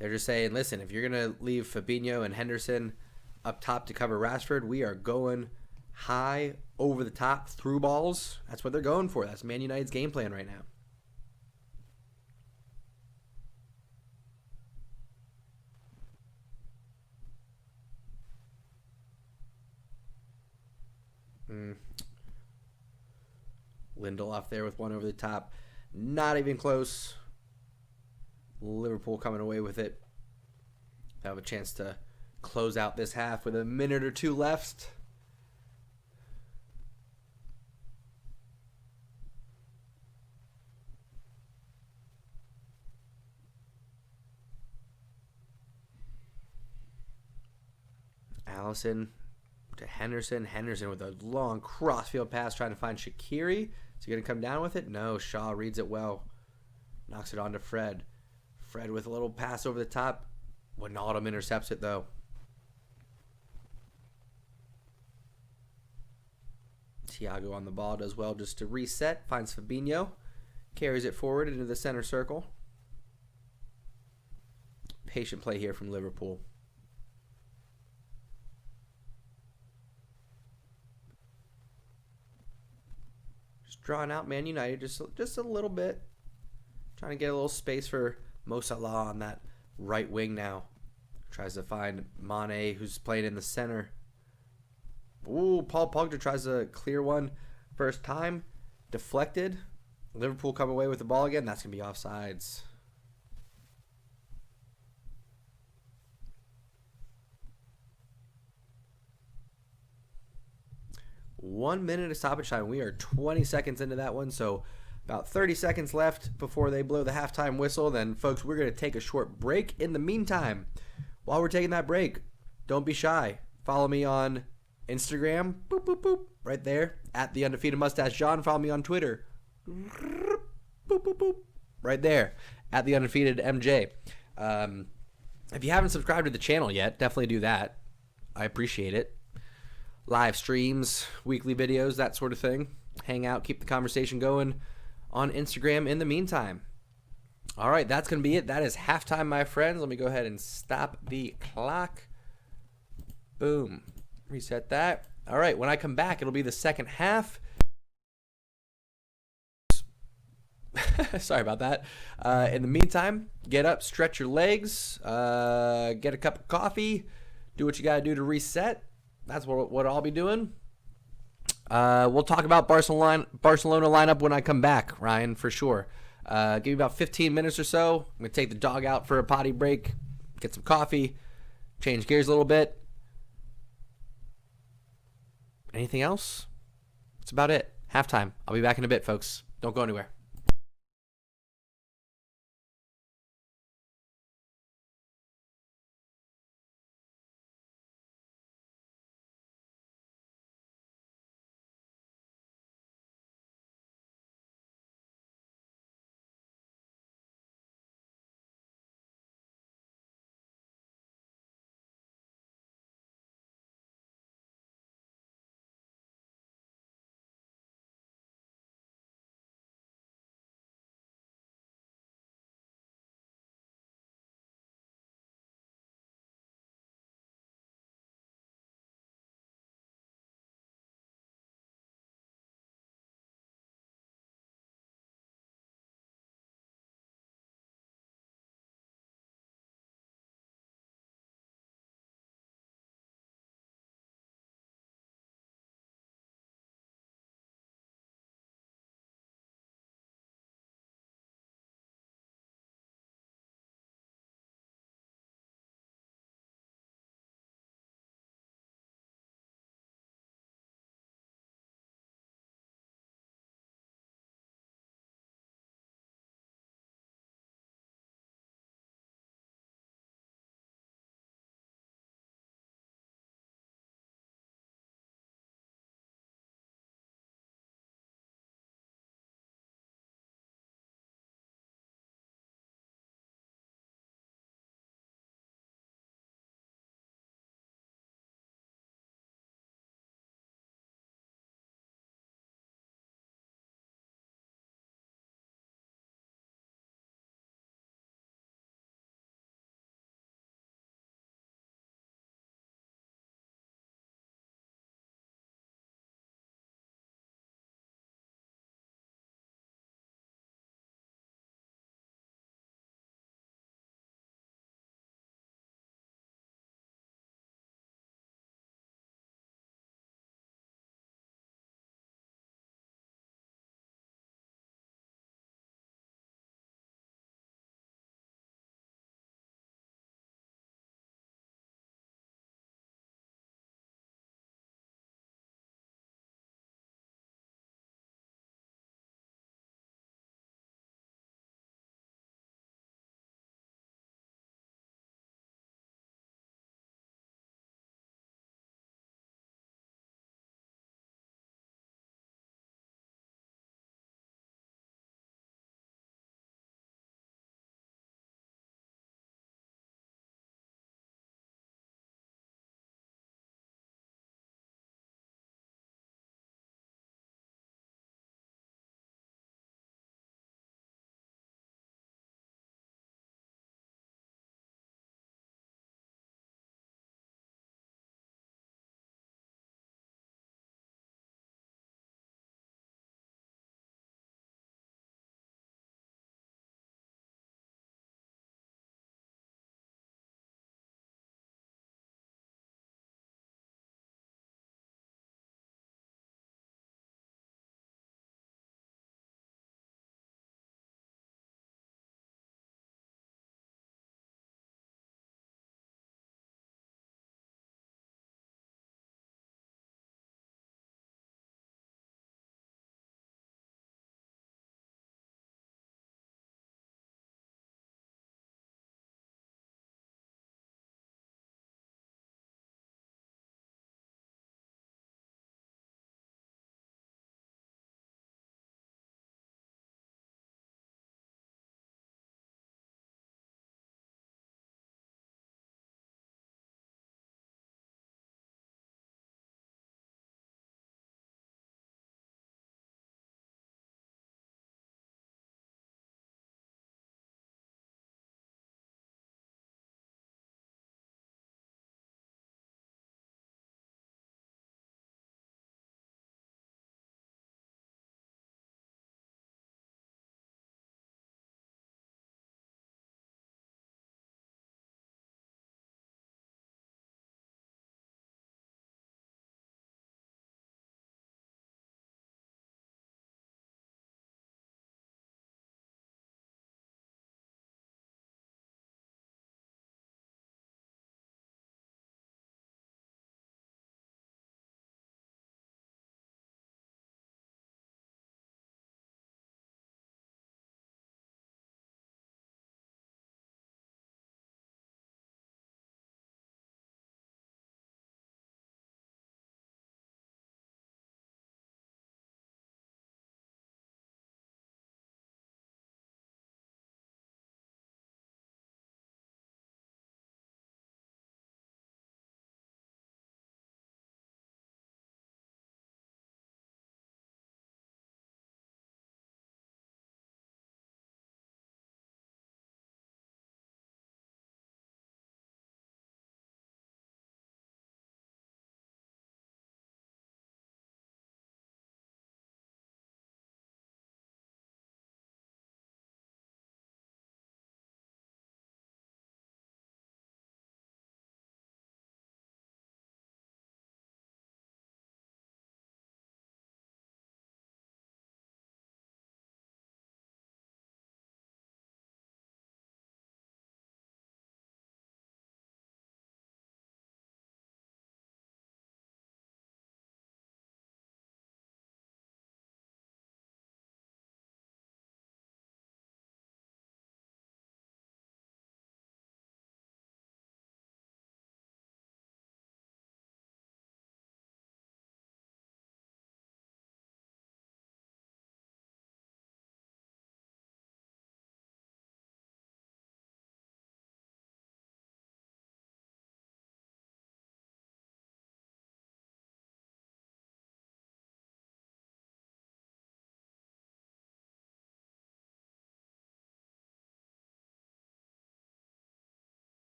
They're just saying, listen, if you're going to leave Fabinho and Henderson up top to cover Rashford, we are going high over the top through balls. That's what they're going for. That's Man United's game plan right now. Lindelof there with one over the top. Not even close. Liverpool coming away with it. They have a chance to close out this half with a minute or two left. Allison to Henderson. Henderson with a long crossfield pass trying to find Shaqiri. Is he going to come down with it? No. Shaw reads it well. Knocks it on to Fred. Fred with a little pass over the top. Wijnaldum intercepts it, though. Thiago on the ball does well just to reset. Finds Fabinho. Carries it forward into the center circle. Patient play here from Liverpool. Drawing out Man United just a little bit. Trying to get a little space for Mo Salah on that right wing now. Tries to find Mane, who's playing in the center. Ooh, Paul Pogba tries to clear one. First time. Deflected. Liverpool come away with the ball again. That's going to be offsides. One minute of stoppage time. We are 20 seconds into that one, so about 30 seconds left before they blow the halftime whistle. Then, folks, we're going to take a short break. In the meantime, while we're taking that break, don't be shy. Follow me on Instagram, boop, boop, boop, right there, at the undefeated Moustache John. Follow me on Twitter, boop, boop, boop, right there, at the undefeated MJ. If you haven't subscribed to the channel yet, definitely do that. I appreciate it. Live streams, weekly videos, that sort of thing. Hang out, keep the conversation going on Instagram in the meantime. All right, that's going to be it. That is halftime, my friends. Let me go ahead and stop the clock. Boom. Reset that. All right, when I come back, it'll be the second half. Sorry about that. In the meantime, get up, stretch your legs, get a cup of coffee, do what you got to do to reset. That's what I'll be doing. We'll talk about Barcelona lineup when I come back, Ryan, for sure. Give me about 15 minutes or so. I'm going to take the dog out for a potty break, get some coffee, change gears a little bit. Anything else? That's about it. Halftime. I'll be back in a bit, folks. Don't go anywhere.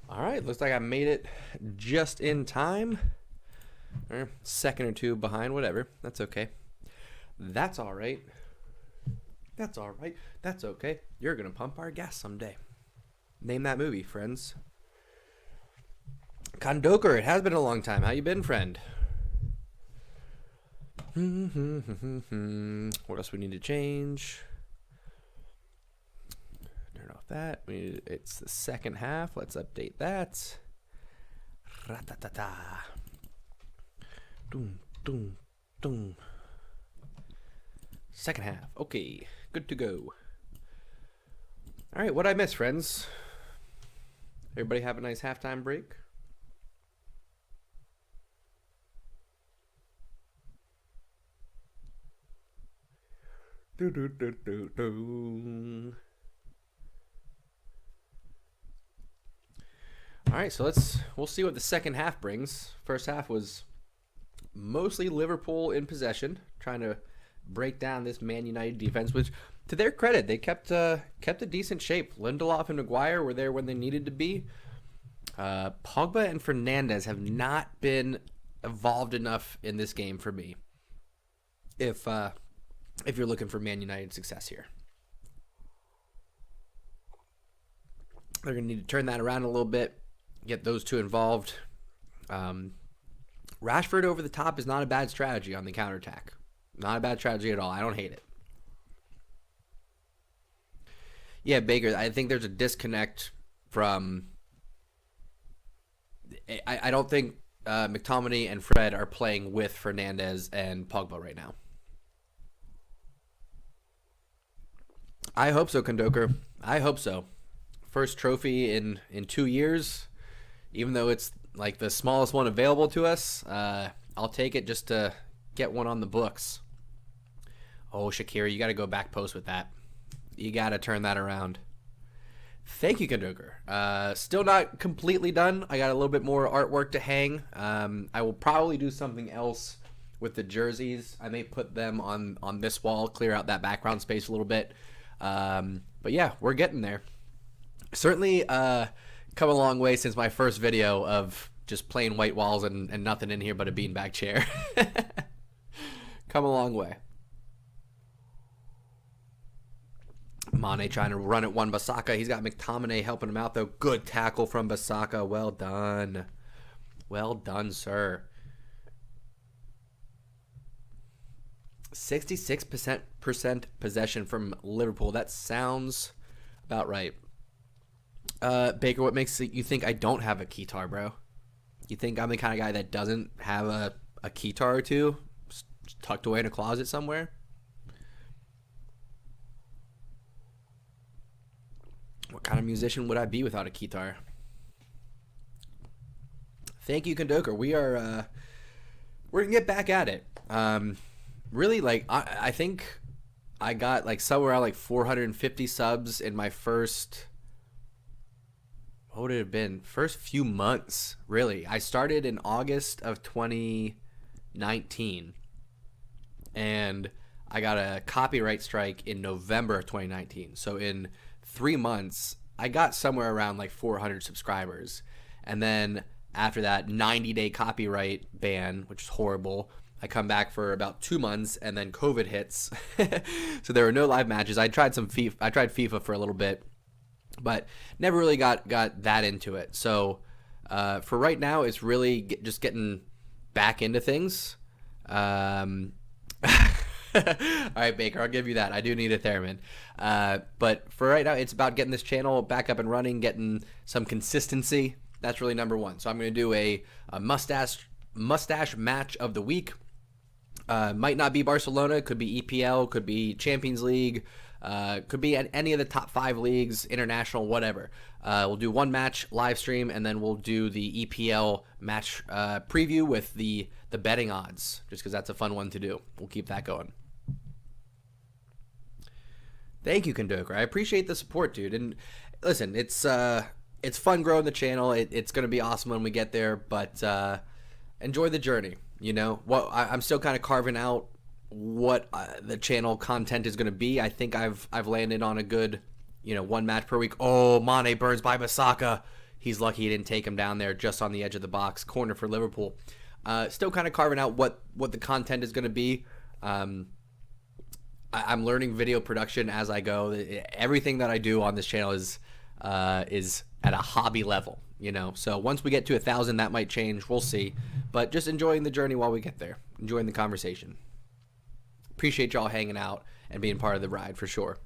All right, looks like I made it just in time. Or second or two behind, whatever. That's okay. That's all right. That's all right. That's okay. You're going to pump our gas someday. Name that movie, friends. Kondoker, it has been a long time. How you been, friend? What else we need to change? Turn off that. It's the second half. Let's update that. Ra-ta-ta-ta. Doom, doom, doom. Second half. Okay, good to go. All right, what'd I miss, friends? Everybody have a nice halftime break? Do, do, do, do, do. All right, so we'll see what the second half brings. First half was mostly Liverpool in possession, trying to break down this Man United defense, which, to their credit, they kept a decent shape. Lindelof and Maguire were there when they needed to be. Pogba and Fernandes have not been evolved enough in this game for me. If you're looking for Man United success here, they're going to need to turn that around a little bit, get those two involved. Rashford over the top is not a bad strategy on the counterattack. Not a bad strategy at all. I don't hate it. Yeah, Baker, I think there's a disconnect from... I don't think McTominay and Fred are playing with Fernandes and Pogba right now. I hope so, Kondoker. I hope so. First trophy in 2 years, even though it's like the smallest one available to us. I'll take it just to get one on the books. Oh, Shakira, you got to go back post with that. You got to turn that around. Thank you, Kondoker. Still not completely done. I got a little bit more artwork to hang. I will probably do something else with the jerseys. I may put them on this wall, clear out that background space a little bit. But yeah, we're getting there. Certainly come a long way since my first video of just plain white walls and nothing in here but a beanbag chair. Come a long way. Mane trying to run at Wan-Bissaka. He's got McTominay helping him out, though. Good tackle from Bissaka. Well done. Well done, sir. 66% possession from Liverpool. That sounds about right. Baker, what makes you think I don't have a keytar, bro? You think I'm the kind of guy that doesn't have a keytar or two tucked away in a closet somewhere? What kind of musician would I be without a keytar? Thank you, Kondoker. We're gonna get back at it. Really, like I think I got like somewhere around like 450 subs in my first. What would it have been? First few months, really. I started in August of 2019, and I got a copyright strike in November of 2019. So in 3 months, I got somewhere around like 400 subscribers. And then after that 90-day copyright ban, which is horrible, I come back for about 2 months, and then COVID hits. So there were no live matches. I tried FIFA for a little bit, but never really got that into it. So for right now, it's really just getting back into things. All right, Baker, I'll give you that. I do need a theremin. But for right now, it's about getting this channel back up and running, getting some consistency. That's really number one. So I'm going to do a mustache match of the week. Might not be Barcelona. Could be EPL. Could be Champions League. Could be any of the top 5 leagues, international, whatever. We'll do one match live stream, and then we'll do the EPL match preview with the betting odds, just because that's a fun one to do. We'll keep that going. Thank you, Kondoker. I appreciate the support, dude. And listen, it's fun growing the channel. It's going to be awesome when we get there, but enjoy the journey. You know, I'm still kind of carving out what the channel content is going to be. I think I've landed on a good, one match per week. Oh, Mane burns by Bissaka. He's lucky he didn't take him down there just on the edge of the box. Corner for Liverpool. Still kind of carving out what the content is going to be. I'm learning video production as I go. Everything that I do on this channel is at a hobby level, you know. So once we get to 1,000, that might change. We'll see. But just enjoying the journey while we get there. Enjoying the conversation. Appreciate y'all hanging out and being part of the ride for sure.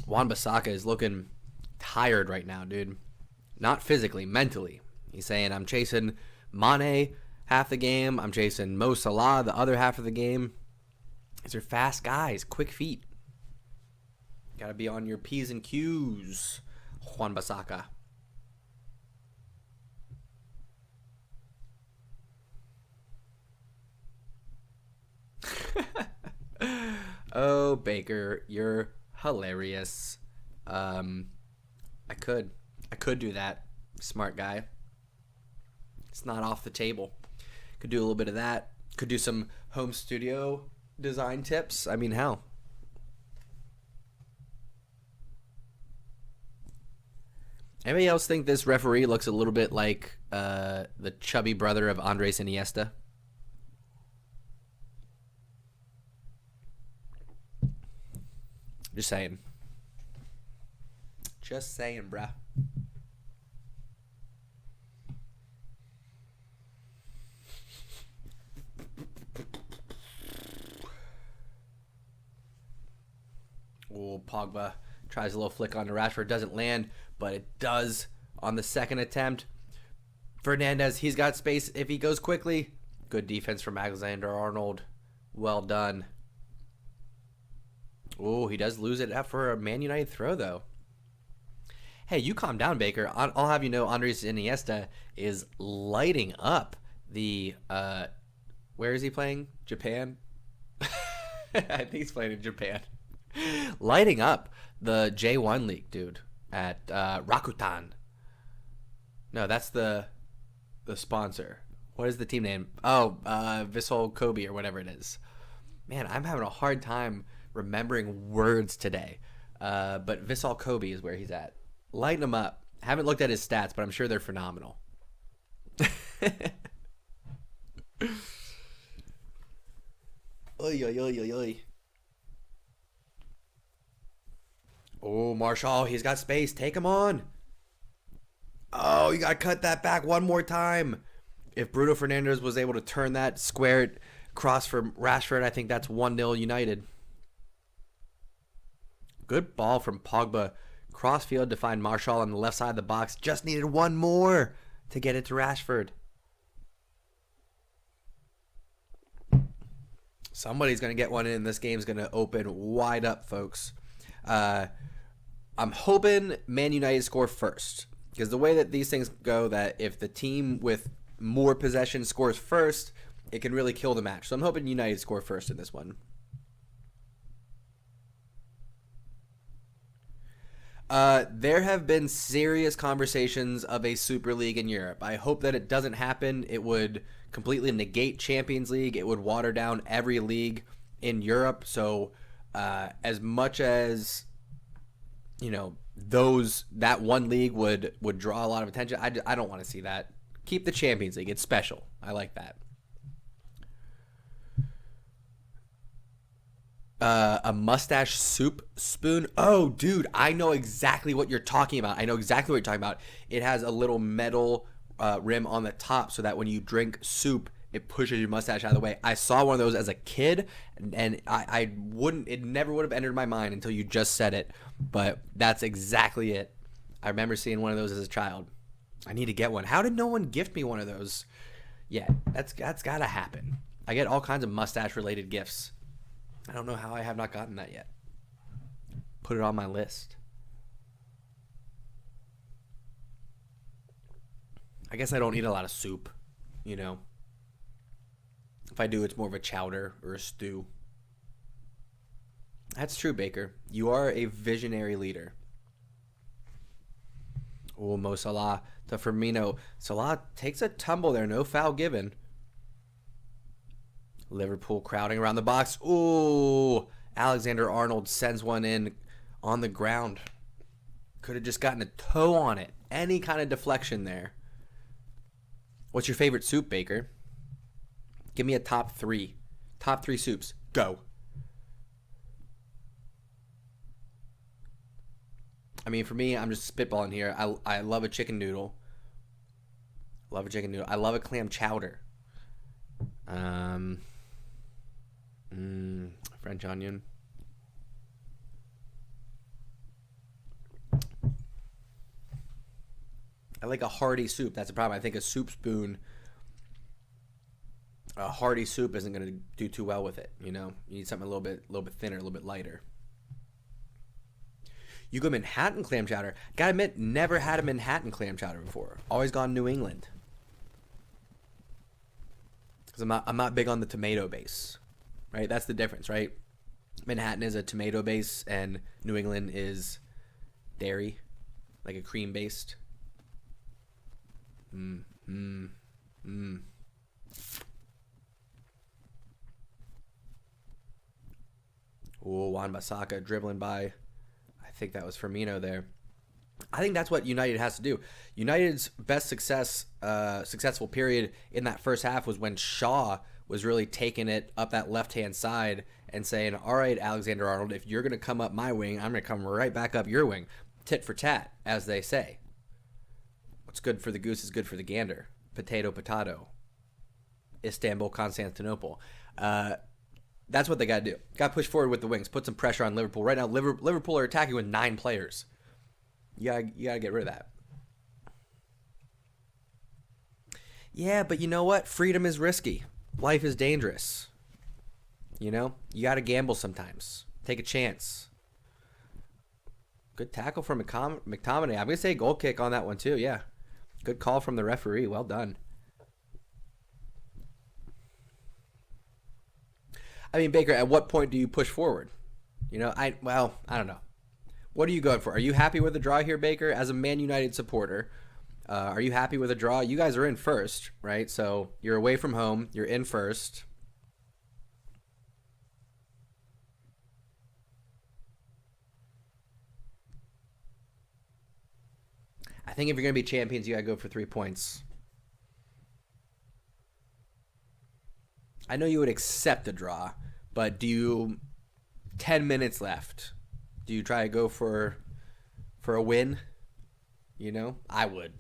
Wan-Bissaka is looking tired right now, dude. Not physically, mentally. He's saying, I'm chasing Mane half the game. I'm chasing Mo Salah the other half of the game. These are fast guys, quick feet. Got to be on your P's and Q's, Wan-Bissaka. Oh, Baker, you're hilarious. I could do that. Smart guy. It's not off the table. Could do a little bit of that. Could do some home studio design tips. I mean, hell. Anybody else think this referee looks a little bit like the chubby brother of Andres Iniesta? Just saying. Just saying, bruh. Oh, Pogba tries a little flick on the Rashford. Doesn't land, but it does on the second attempt. Fernandez, he's got space if he goes quickly. Good defense from Alexander-Arnold. Well done. Oh, he does lose it after a Man United throw, though. Hey, you calm down, Baker. I'll have you know Andres Iniesta is lighting up the... where is he playing? Japan? I think he's playing in Japan. Lighting up the J1 League, dude, at Rakuten. No, that's the sponsor. What is the team name? Oh, Vissel Kobe or whatever it is. Man, I'm having a hard time remembering words today. But Vissel Kobe is where he's at. Lighten him up. Haven't looked at his stats, but I'm sure they're phenomenal. Oy, oy, oy, oy, oy. Oh, Marshall, he's got space. Take him on. Oh, you got to cut that back one more time. If Bruno Fernandes was able to turn that square cross from Rashford, I think that's 1-0 United. Good ball from Pogba. Crossfield to find Marshall on the left side of the box. Just needed one more to get it to Rashford. Somebody's going to get one in. This game's going to open wide up, folks. I'm hoping Man United score first. Because the way that these things go, that if the team with more possession scores first, it can really kill the match. So I'm hoping United score first in this one. There have been serious conversations of a Super League in Europe. I hope that it doesn't happen. It would completely negate Champions League. It would water down every league in Europe. So as much as, you know, that one league would draw a lot of attention, I don't want to see that. Keep the Champions League. It's special. I like that. A mustache soup spoon. Oh, dude, I know exactly what you're talking about. It has a little metal rim on the top so that when you drink soup, it pushes your mustache out of the way. I saw one of those as a kid, and it never would have entered my mind until you just said it. But that's exactly it. I remember seeing one of those as a child. I need to get one. How did no one gift me one of those? Yeah, that's got to happen. I get all kinds of mustache-related gifts. I don't know how I have not gotten that yet. Put it on my list. I guess I don't eat a lot of soup, you know. If I do, it's more of a chowder or a stew. That's true, Baker. You are a visionary leader. Oh, Mo Salah to Firmino. Salah takes a tumble there. No foul given. Liverpool crowding around the box. Ooh, Alexander-Arnold sends one in on the ground. Could have just gotten a toe on it. Any kind of deflection there. What's your favorite soup, Baker? Give me a top 3. Top 3 soups. Go. I mean, for me, I'm just spitballing here. I love a chicken noodle. I love a clam chowder. French onion. I like a hearty soup. That's the problem. I think a soup spoon, a hearty soup isn't going to do too well with it. You know, you need something a little bit thinner, a little bit lighter. You go Manhattan clam chowder. Gotta admit, never had a Manhattan clam chowder before. Always gone New England. Because I'm not big on the tomato base, right? That's the difference, right? Manhattan is a tomato base, and New England is dairy, like a cream based. Oh, Wan-Bissaka dribbling by. I think that was Firmino there. I think that's what United has to do. United's best successful period in that first half was when Shaw was really taking it up that left-hand side and saying, all right, Alexander-Arnold, if you're going to come up my wing, I'm going to come right back up your wing. Tit for tat, as they say. What's good for the goose is good for the gander. Potato, potato. Istanbul, Constantinople. That's what they got to do. Got to push forward with the wings. Put some pressure on Liverpool. Right now, Liverpool are attacking with 9 players. You gotta get rid of that. Yeah, but you know what? Freedom is risky. Life is dangerous. You know? You gotta gamble sometimes. Take a chance. Good tackle from McTominay. I'm gonna say goal kick on that one too, yeah. Good call from the referee. Well done. I mean, Baker, at what point do you push forward? You know, I don't know. What are you going for? Are you happy with the draw here, Baker? As a Man United supporter, are you happy with the draw? You guys are in first, right? So you're away from home. You're in first. I think if you're going to be champions, you got to go for 3 points. I know you would accept the draw, but do you 10 minutes left? Do you try to go for a win? You know, I would.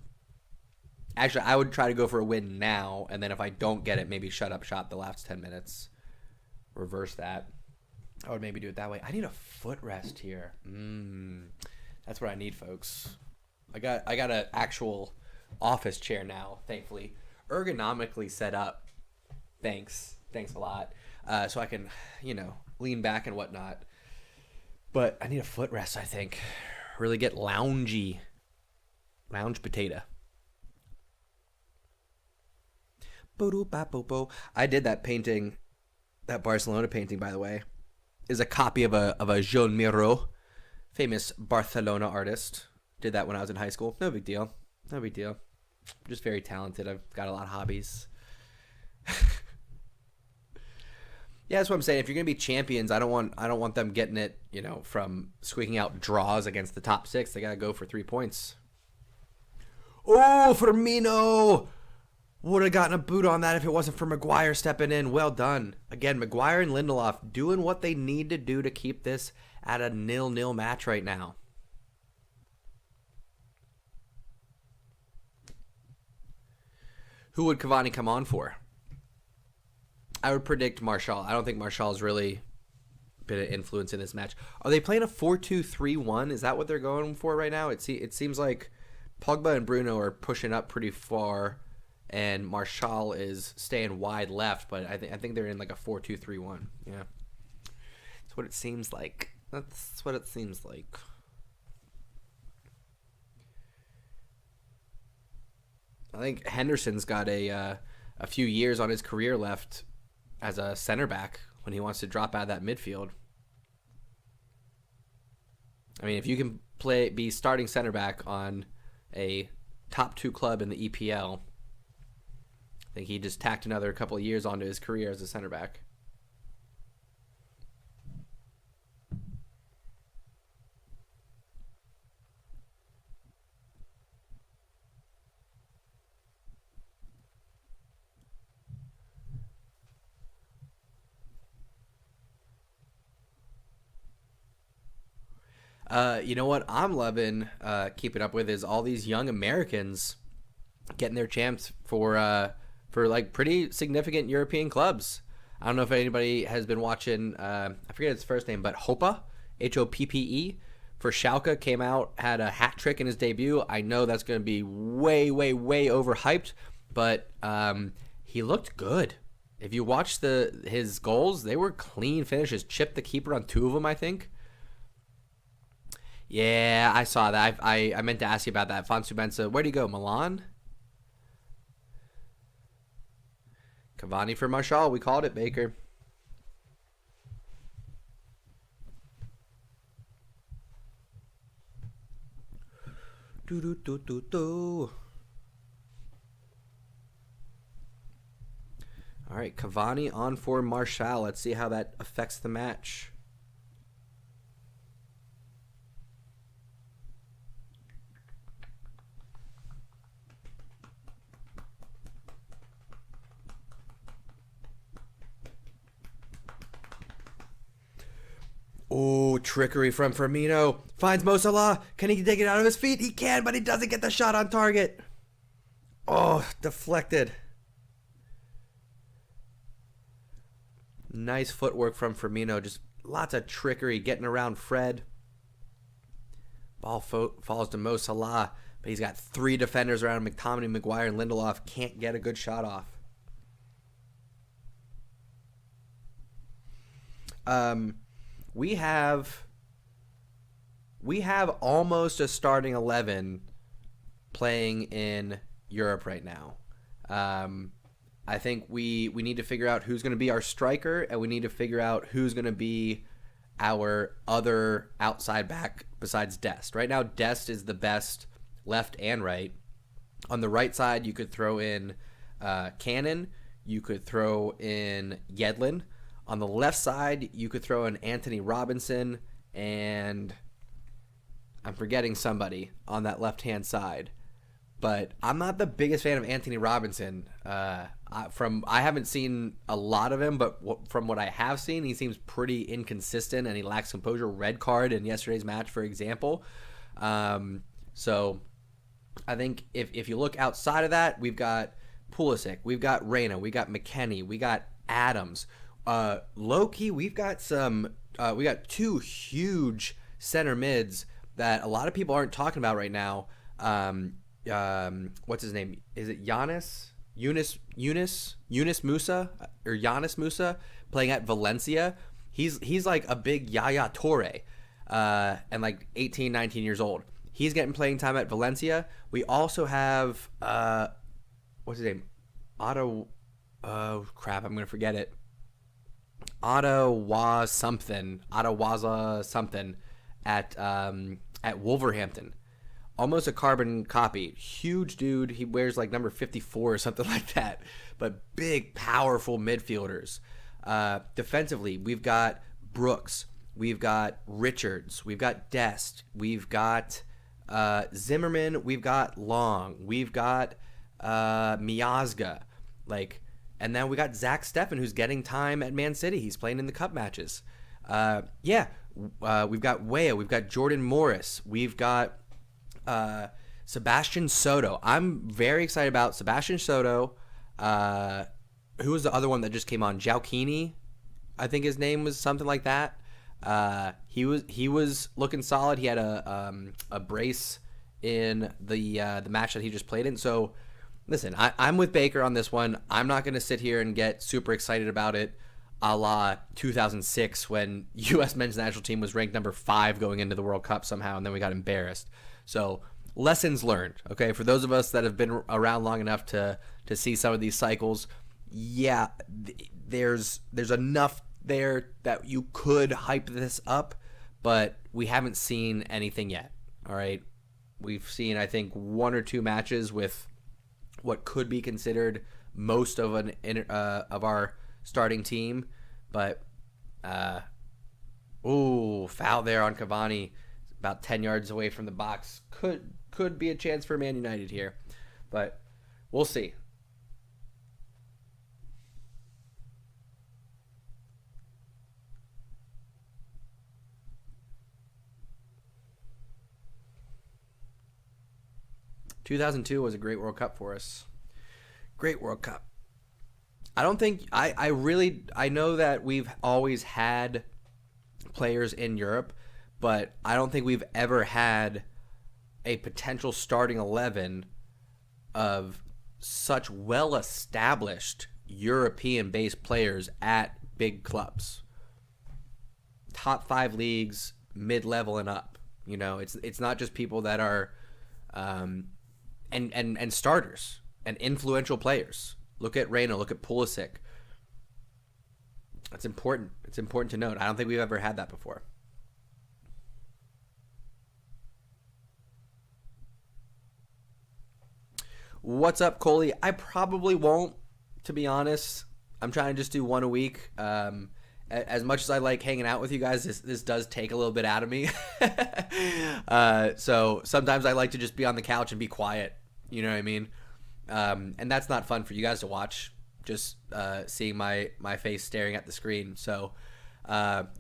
Actually, I would try to go for a win now, and then if I don't get it, maybe shut up shop the last 10 minutes. Reverse that. I would maybe do it that way. I need a footrest here. That's what I need, folks. I got an actual office chair now, thankfully. Ergonomically set up. Thanks a lot. So I can, lean back and whatnot. But I need a footrest, I think. Really get loungy. Lounge potato. I did that painting, that Barcelona painting, by the way, is a copy of a Joan Miró, famous Barcelona artist. Did that when I was in high school. No big deal. I'm just very talented. I've got a lot of hobbies. Yeah, that's what I'm saying. If you're gonna be champions, I don't want them getting it, from squeaking out draws against the top 6. They gotta go for 3 points. Oh, Firmino would have gotten a boot on that if it wasn't for Maguire stepping in. Well done. Again, Maguire and Lindelof doing what they need to do to keep this at a 0-0 match right now. Who would Cavani come on for? I would predict Martial. I don't think Martial's really been an influence in this match. Are they playing a 4-2-3-1? Is that what they're going for right now? It seems like Pogba and Bruno are pushing up pretty far, and Martial is staying wide left, but I think they're in like a 4-2-3-1. Yeah. That's what it seems like. I think Henderson's got a few years on his career left as a center back when he wants to drop out of that midfield. I mean, if you can be starting center back on a top 2 club in the EPL, I think he just tacked another couple of years onto his career as a center back. You know what I'm loving keeping up with is all these young Americans getting their champs for like pretty significant European clubs. I don't know if anybody has been watching. I forget his first name, but Hoppe, Hoppe for Schalke came out, had a hat trick in his debut. I know that's going to be way, way, way overhyped, but he looked good. If you watch his goals, they were clean finishes. Chipped the keeper on 2 of them, I think. Yeah, I saw that. I meant to ask you about that. Fonsu Mensah, where'd he go? Milan? Cavani for Martial. We called it, Baker. Do. All right, Cavani on for Martial. Let's see how that affects the match. Oh, trickery from Firmino. Finds Mo Salah. Can he dig it out of his feet? He can, but he doesn't get the shot on target. Oh, deflected. Nice footwork from Firmino. Just lots of trickery getting around Fred. Ball falls to Mo Salah, but he's got 3 defenders around him. McTominay, Maguire, and Lindelof can't get a good shot off. We have almost a starting 11 playing in Europe right now. I think we need to figure out who's going to be our striker, and we need to figure out who's going to be our other outside back besides Dest. Right now, Dest is the best left and right. On the right side, you could throw in Cannon. You could throw in Yedlin. On the left side, you could throw in Anthony Robinson, and I'm forgetting somebody on that left-hand side. But I'm not the biggest fan of Anthony Robinson. I haven't seen a lot of him, but from what I have seen, he seems pretty inconsistent, and he lacks composure. Red card in yesterday's match, for example. So I think if you look outside of that, we've got Pulisic, we've got Reyna, we got McKennie, we got Adams. Low-key, we got 2 huge center mids that a lot of people aren't talking about right now. What's his name? Is it Yunus Musa or Giannis Musa playing at Valencia? He's like a big Yaya Toure, and like 18, 19 years old. He's getting playing time at Valencia. We also have what's his name? Oh crap, I'm gonna forget it. Ottawaza something at Wolverhampton. Almost a carbon copy. Huge dude. He wears like number 54 or something like that. But big, powerful midfielders. Defensively, we've got Brooks. We've got Richards. We've got Dest. We've got Zimmerman. We've got Long. We've got Miazga. And then we got Zach Steffen, who's getting time at Man City. He's playing in the cup matches. We've got Weah. We've got Jordan Morris. We've got Sebastian Soto. I'm very excited about Sebastian Soto. Who was the other one that just came on? Joaquini, I think his name was something like that. He was looking solid. He had a brace in the match that he just played in. So listen, I'm with Baker on this one. I'm not going to sit here and get super excited about it a la 2006 when U.S. men's national team was ranked number 5 going into the World Cup somehow, and then we got embarrassed. So lessons learned, okay? For those of us that have been around long enough to see some of these cycles, yeah, there's enough there that you could hype this up, but we haven't seen anything yet, all right? We've seen, I think, 1 or 2 matches with what could be considered most of of our starting team, but foul there on Cavani, about 10 yards away from the box. Could be a chance for Man United here, but we'll see. 2002 was a great World Cup for us. Great World Cup. I don't think I know that we've always had players in Europe, but I don't think we've ever had a potential starting 11 of such well-established European-based players at big clubs. Top 5 leagues, mid-level and up. You know, it's not just people that are and starters and influential players. Look at Reina, look at Pulisic. That's important. It's important to note. I don't think we've ever had that before. What's up, Coley? I probably won't, to be honest. I'm trying to just do one a week. As much as I like hanging out with you guys, this does take a little bit out of me. So sometimes I like to just be on the couch and be quiet. You know what I mean? And that's not fun for you guys to watch, just seeing my face staring at the screen. So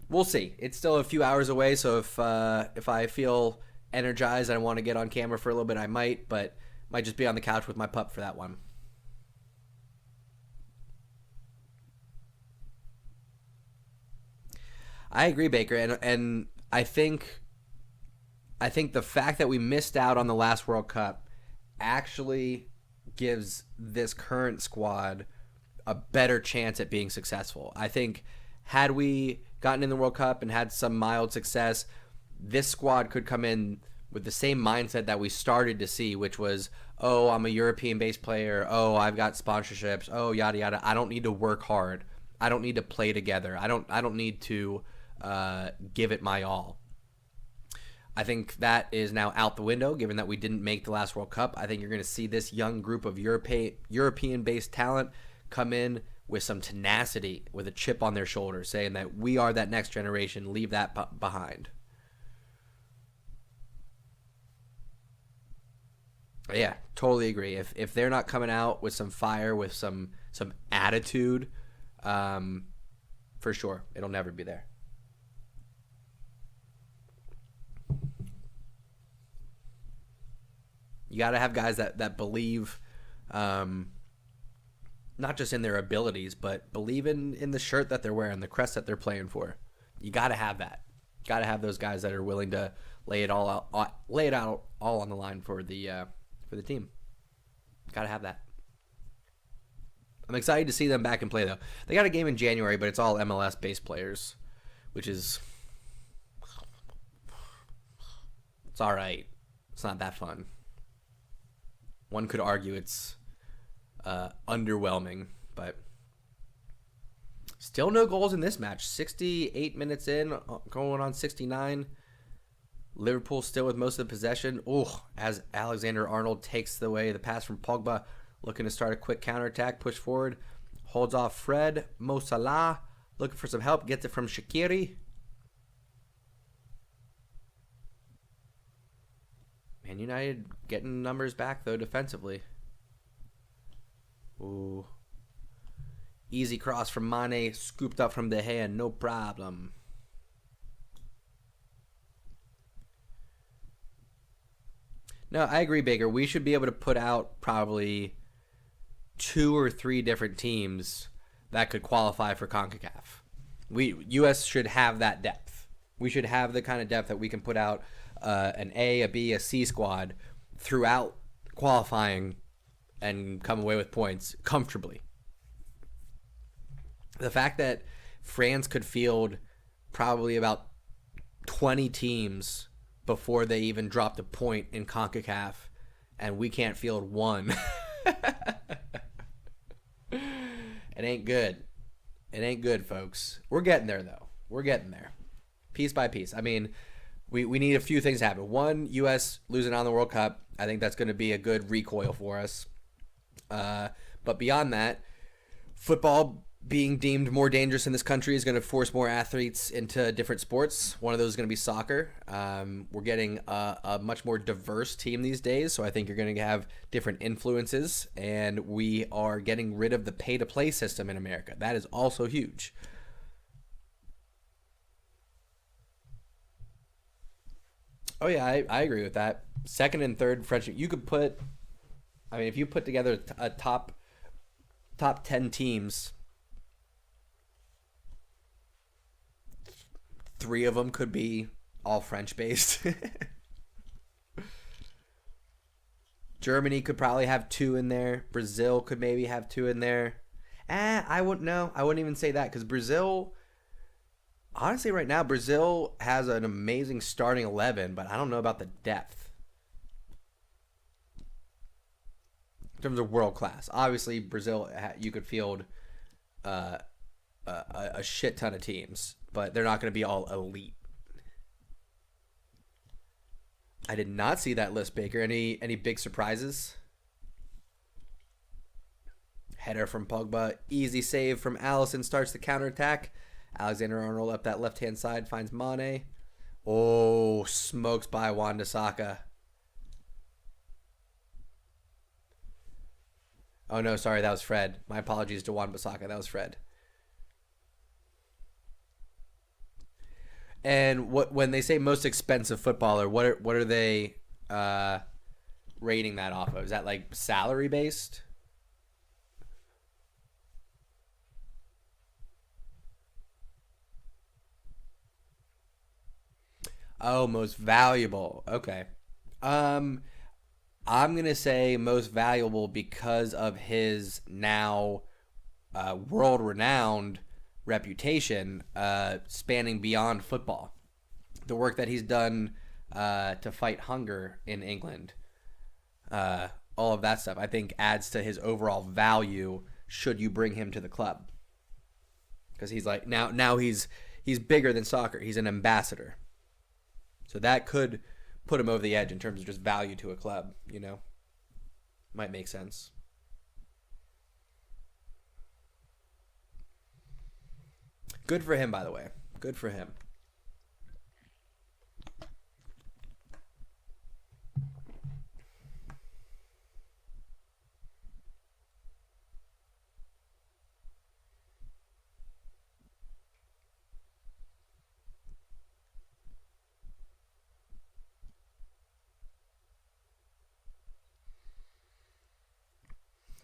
we'll see. It's still a few hours away, so if I feel energized and I want to get on camera for a little bit, I might, but might just be on the couch with my pup for that one. I agree, Baker, and I think the fact that we missed out on the last World Cup actually gives this current squad a better chance at being successful. I think had we gotten in the World Cup and had some mild success, this squad could come in with the same mindset that we started to see, which was, oh, I'm a European-based player. Oh, I've got sponsorships. Oh, yada yada. I don't need to work hard. I don't need to play together. I don't need to give it my all. I think that is now out the window, given that we didn't make the last World Cup. I think you're going to see this young group of European-based talent come in with some tenacity, with a chip on their shoulder, saying that we are that next generation, leave that behind. Yeah, totally agree. If they're not coming out with some fire, with some attitude, for sure, it'll never be there. You got to have guys that believe, not just in their abilities, but believe in the shirt that they're wearing, the crest that they're playing for. You got to have that. Got to have those guys that are willing to lay it out all on the line for the team. Got to have that. I'm excited to see them back and play, though. They got a game in January, but it's all MLS-based players, which is... it's all right. It's not that fun. One could argue it's underwhelming, but still no goals in this match. 68 minutes in, going on 69. Liverpool still with most of the possession. As Alexander-Arnold takes away the pass from Pogba, looking to start a quick counterattack, push forward, holds off Fred. Mo Salah looking for some help, gets it from Shaqiri. Man United getting numbers back, though, defensively. Ooh. Easy cross from Mane, scooped up from De Gea, no problem. No, I agree, Baker. We should be able to put out probably 2 or 3 different teams that could qualify for CONCACAF. U.S. should have that depth. We should have the kind of depth that we can put out an A, a B, a C squad throughout qualifying and come away with points comfortably. The fact that France could field probably about 20 teams before they even dropped a point in CONCACAF, and we can't field one. It ain't good. It ain't good, folks. We're getting there, though. We're getting there. Piece by piece. I mean, we need a few things to happen. One, U.S. losing on the World Cup. I think that's going to be a good recoil for us. But beyond that, football being deemed more dangerous in this country is going to force more athletes into different sports. One of those is going to be soccer. We're getting a much more diverse team these days, so I think you're going to have different influences, and we are getting rid of the pay-to-play system in America. That is also huge. Oh, yeah, I agree with that. second and third French. You could put, I mean, if you put together a top 10 teams, 3 of them could be all French based. Germany could probably have 2 in there. Brazil could maybe have 2 in there. I wouldn't know. I wouldn't even say that because Brazil, honestly, right now, Brazil has an amazing starting 11, but I don't know about the depth in terms of world class. Obviously, Brazil, you could field a shit ton of teams, but they're not going to be all elite. I did not see that list, Baker. Any big surprises? Header from Pogba. Easy save from Alisson. Starts the counterattack. Alexander-Arnold up that left-hand side. Finds Mane. Oh, smokes by Wan-Bissaka. Oh, no, sorry. That was Fred. My apologies to Wan-Bissaka. That was Fred. And when they say most expensive footballer, what are they rating that off of? Is that like salary based? Oh, most valuable. Okay. I'm gonna say most valuable because of his now world renowned reputation spanning beyond football. The work that he's done to fight hunger in England, all of that stuff, I think adds to his overall value should you bring him to the club. Because he's like now he's bigger than soccer. He's an ambassador. So that could put him over the edge in terms of just value to a club, you know? Might make sense. Good for him, by the way. Good for him.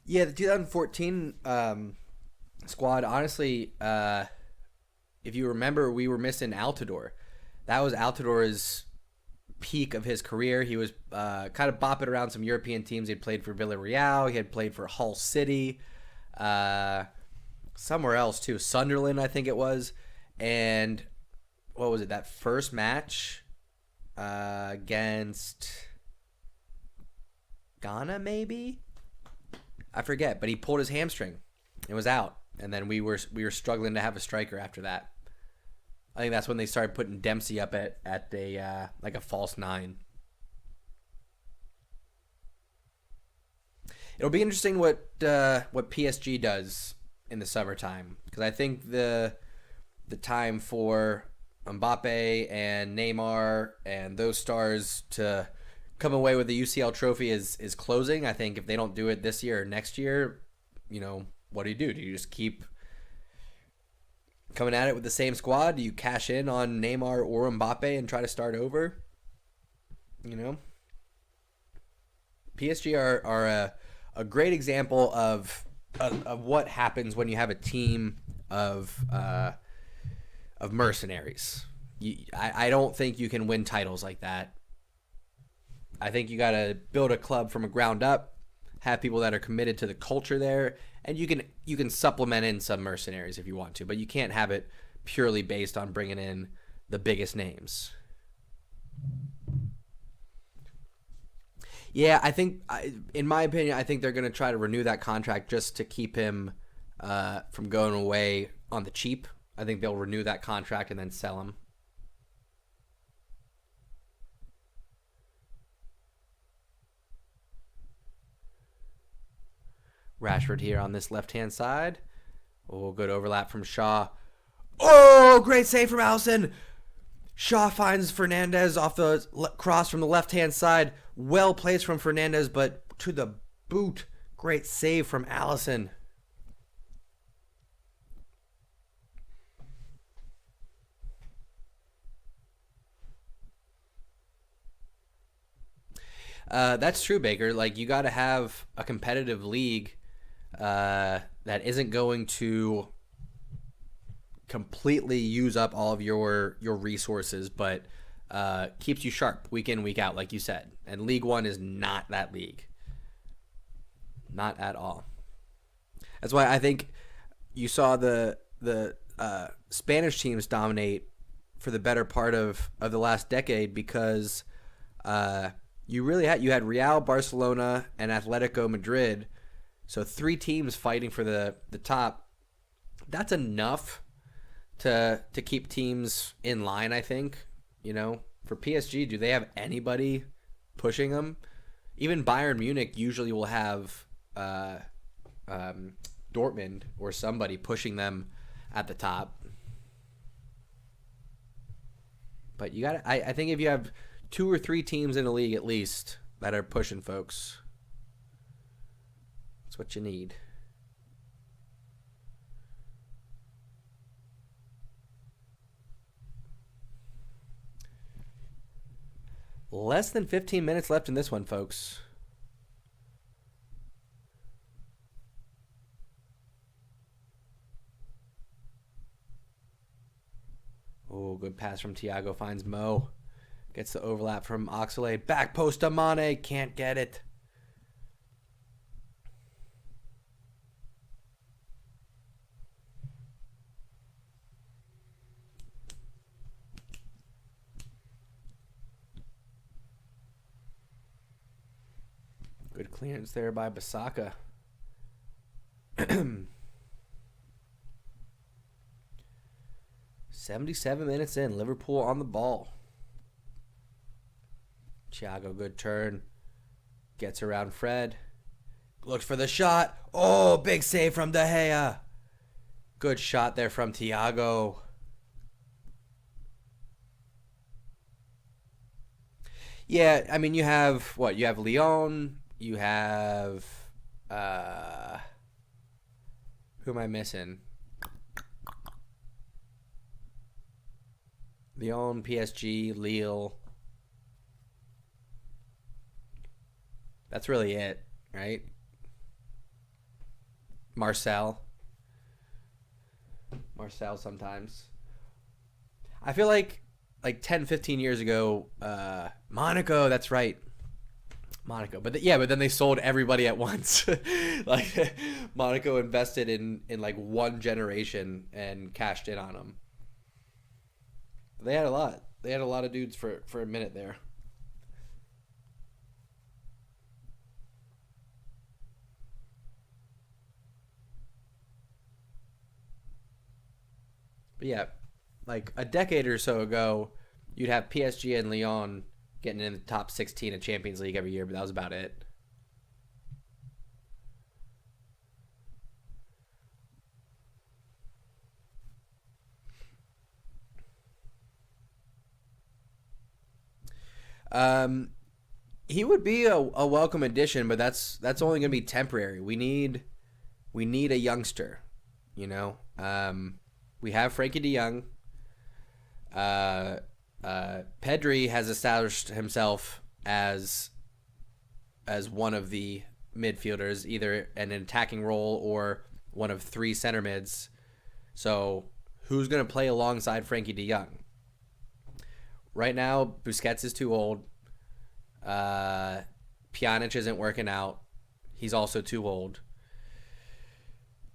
Yeah, the 2014 squad, honestly, if you remember, we were missing Altidore. That was Altidor's peak of his career. He was kind of bopping around some European teams. He had played for Villarreal. He had played for Hull City. Somewhere else, too. Sunderland, I think it was. And what was it? That first match against Ghana, maybe? I forget, but he pulled his hamstring and was out. And then we were struggling to have a striker after that. I think that's when they started putting Dempsey up at a like a false 9. It'll be interesting what PSG does in the summertime, because I think the time for Mbappe and Neymar and those stars to come away with the UCL trophy is closing. I think if they don't do it this year or next year, you know, what do you do? Do you just keep coming at it with the same squad? Do you cash in on Neymar or Mbappe and try to start over? You know? PSG are a great example of what happens when you have a team of mercenaries. I don't think you can win titles like that. I think you got to build a club from a ground up, have people that are committed to the culture there, and you can supplement in some mercenaries if you want to, but you can't have it purely based on bringing in the biggest names. Yeah, I think, in my opinion, I think they're going to try to renew that contract just to keep him from going away on the cheap. I think they'll renew that contract and then sell him. Rashford here on this left-hand side. Oh, good overlap from Shaw. Oh, great save from Alisson. Shaw finds Fernandez off the cross from the left-hand side. Well placed from Fernandez, but to the boot. Great save from Alisson. That's true, Baker. Like, you got to have a competitive league that isn't going to completely use up all of your resources, but keeps you sharp week in, week out, like you said. And League One is not that league. Not at all. That's why I think you saw the Spanish teams dominate for the better part of the last decade, because you had Real, Barcelona, and Atletico Madrid, so 3 teams fighting for the top. That's enough to keep teams in line, I think. For PSG, do they have anybody pushing them? Even Bayern Munich usually will have Dortmund or somebody pushing them at the top. But I think if you have 2 or 3 teams in the league at least that are pushing folks, that's what you need. Less than 15 minutes left in this one, folks. Oh, good pass from Thiago. Finds Mo. Gets the overlap from Oxlade. Back post to Mane. Can't get it. Good clearance there by Basaka. 77 minutes in. Liverpool on the ball. Thiago, good turn. Gets around Fred. Looks for the shot. Oh, big save from De Gea. Good shot there from Thiago. Yeah, I mean, you have what? You have Lyon. You have who am I missing? Lyon, PSG, Lille. That's really it, right? Marcel sometimes. I feel like 10, 15 years ago, Monaco, that's right. Monaco. But then they sold everybody at once. Like, Monaco invested in like one generation and cashed in on them. They had a lot. They had a lot of dudes for a minute there. But yeah, like a decade or so ago, you'd have PSG and Lyon getting in the top 16 of Champions League every year, but that was about it. He would be a welcome addition, but that's only going to be temporary. We need a youngster, you know. We have Frankie de Jong. Pedri has established himself as one of the midfielders, either in an attacking role or one of 3 center mids. So who's going to play alongside Frankie de Jong? Right now, Busquets is too old. Pjanic isn't working out. He's also too old.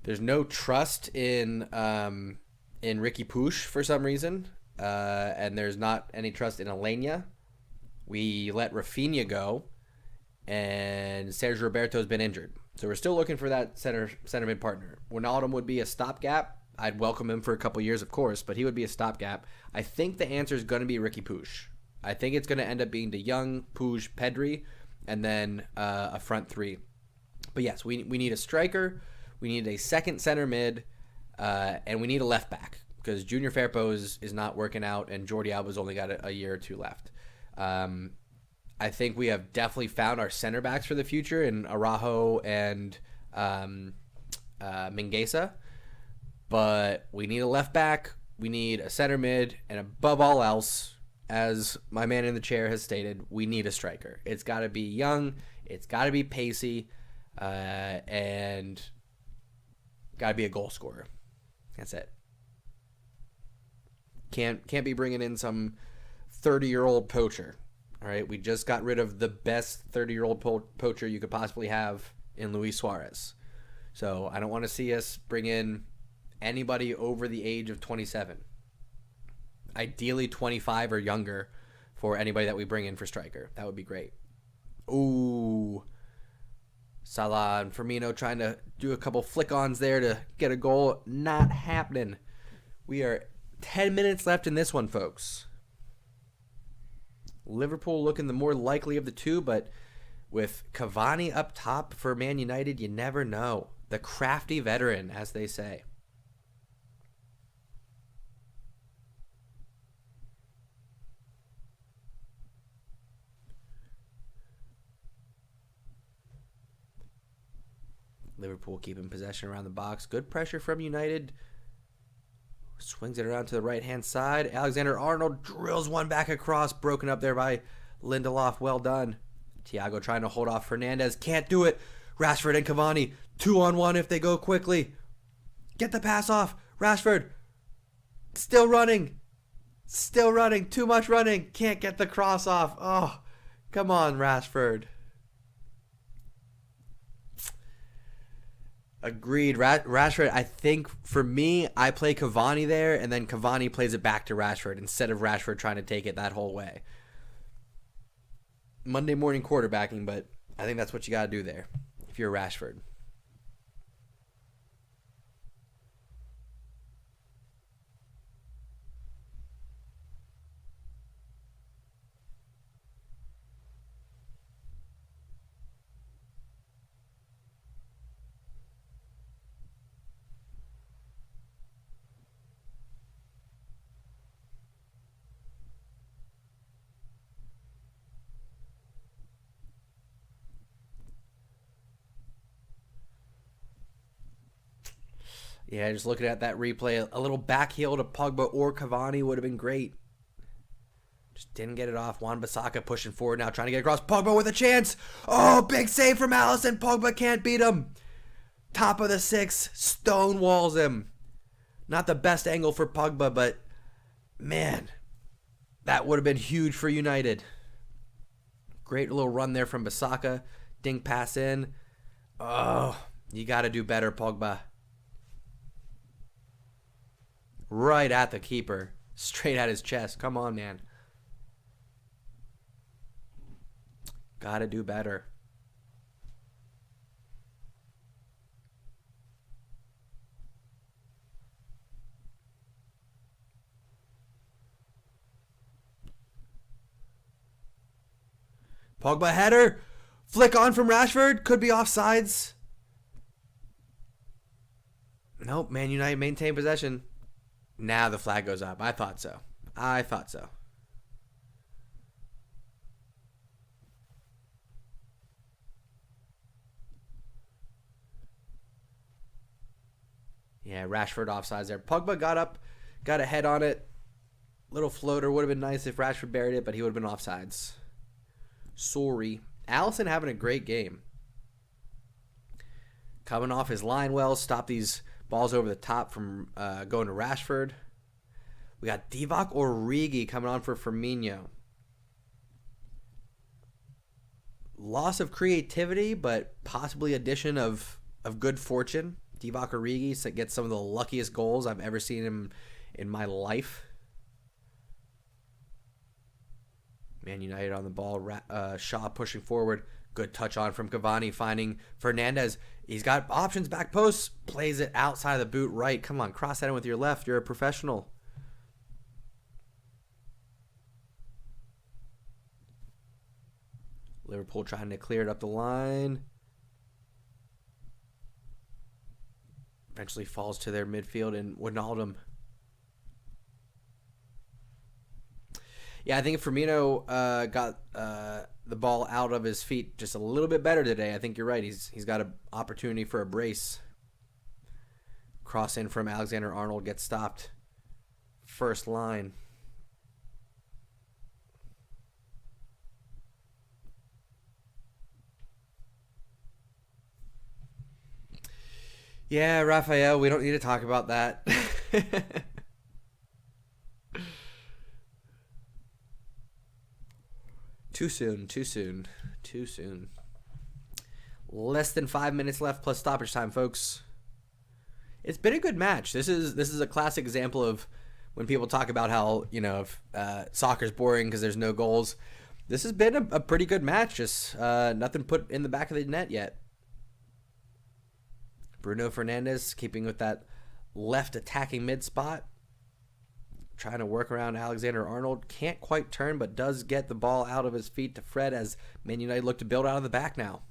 There's no trust in Ricky Puig for some reason. And there's not any trust in Alenia. We let Rafinha go, and Sergio Roberto's been injured. So we're still looking for that center mid partner. Wijnaldum would be a stopgap. I'd welcome him for a couple years, of course, but he would be a stopgap. I think the answer is going to be Ricky Puig. I think it's going to end up being De Jong, Puig, Pedri, and then a front 3. But yes, we need a striker, we need a second center mid, and we need a left back, because Junior Firpo is not working out, and Jordi Alba's only got a year or 2 left. I think we have definitely found our center backs for the future in Araujo and Mingueza, but we need a left back, we need a center mid, and above all else, as my man in the chair has stated, we need a striker. It's got to be young, it's got to be pacey, and got to be a goal scorer. That's it. Can't be bringing in some 30-year-old poacher. All right, we just got rid of the best 30-year-old poacher you could possibly have in Luis Suarez. So I don't want to see us bring in anybody over the age of 27. Ideally 25 or younger for anybody that we bring in for striker. That would be great. Ooh. Salah and Firmino trying to do a couple flick-ons there to get a goal. Not happening. We are 10 minutes left in this one, folks. Liverpool looking the more likely of the two, but with Cavani up top for Man United, you never know. The crafty veteran, as they say. Liverpool keeping possession around the box. Good pressure from United. Swings it around to the right-hand side. Alexander-Arnold drills one back across. Broken up there by Lindelof. Well done. Thiago trying to hold off Fernandez. Can't do it. Rashford and Cavani. 2-on-1 if they go quickly. Get the pass off. Rashford. Still running. Still running. Too much running. Can't get the cross off. Oh, come on, Rashford. Agreed. Rashford, I think for me, I play Cavani there, and then Cavani plays it back to Rashford instead of Rashford trying to take it that whole way. Monday morning quarterbacking, but I think that's what you got to do there if you're Rashford. Yeah, just looking at that replay, a little back heel to Pogba or Cavani would have been great. Just didn't get it off. Wan-Bissaka pushing forward now, trying to get across. Pogba with a chance. Oh, big save from Alisson. Pogba can't beat him. Top of the six, stonewalls him. Not the best angle for Pogba, but man, that would have been huge for United. Great little run there from Bissaka. Dink pass in. Oh, you got to do better, Pogba. Right at the keeper. Straight at his chest. Come on, man. Gotta do better. Pogba header. Flick on from Rashford. Could be offsides. Nope, Man United maintain possession. Now the flag goes up. I thought so. Yeah, Rashford offsides there. Pogba got up, got a head on it. Little floater. Would have been nice if Rashford buried it, but he would have been offsides. Sorry. Alisson having a great game. Coming off his line well. Stop these balls over the top from going to Rashford. We got Divock Origi coming on for Firmino. Loss of creativity, but possibly addition of good fortune. Divock Origi gets some of the luckiest goals I've ever seen him in my life. Man United on the ball. Shaw pushing forward. Good touch on from Cavani, finding Fernandez. He's got options, back post. Plays it outside of the boot right. Come on, cross that in with your left. You're a professional. Liverpool trying to clear it up the line. Eventually falls to their midfield and Wijnaldum. Yeah, I think Firmino got the ball out of his feet just a little bit better today. I think you're right. He's got an opportunity for a brace. Cross in from Alexander-Arnold gets stopped. First line. Yeah, Raphael, we don't need to talk about that. Too soon, too soon, too soon. Less than 5 minutes left plus stoppage time, folks. It's been a good match. This is a classic example of when people talk about how, if soccer's boring because there's no goals. This has been a pretty good match. Just nothing put in the back of the net yet. Bruno Fernandes keeping with that left attacking mid spot. Trying to work around Alexander-Arnold. Can't quite turn, but does get the ball out of his feet to Fred as Man United look to build out of the back now.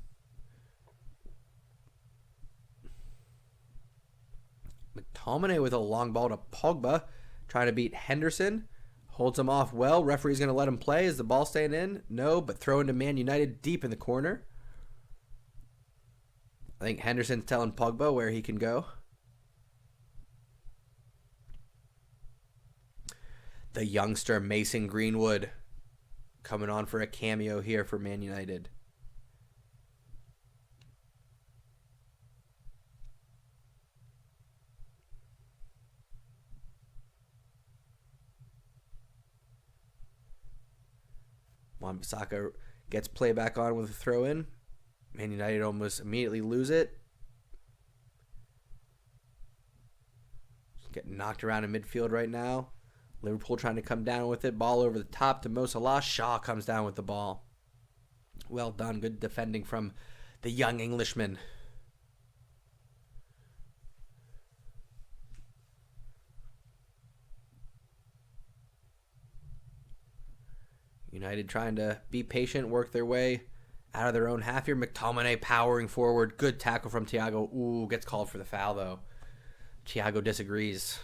McTominay with a long ball to Pogba. Trying to beat Henderson. Holds him off well. Referee's going to let him play. Is the ball staying in? No, but throw into Man United deep in the corner. I think Henderson's telling Pogba where he can go. The youngster Mason Greenwood coming on for a cameo here for Man United. Wan-Bissaka gets play back on with a throw in. Man United almost immediately lose it. Getting knocked around in midfield right now. Liverpool trying to come down with it. Ball over the top to Mo Salah. Shaw comes down with the ball. Well done. Good defending from the young Englishman. United trying to be patient, work their way out of their own half here. McTominay powering forward. Good tackle from Thiago. Ooh, gets called for the foul, though. Thiago disagrees.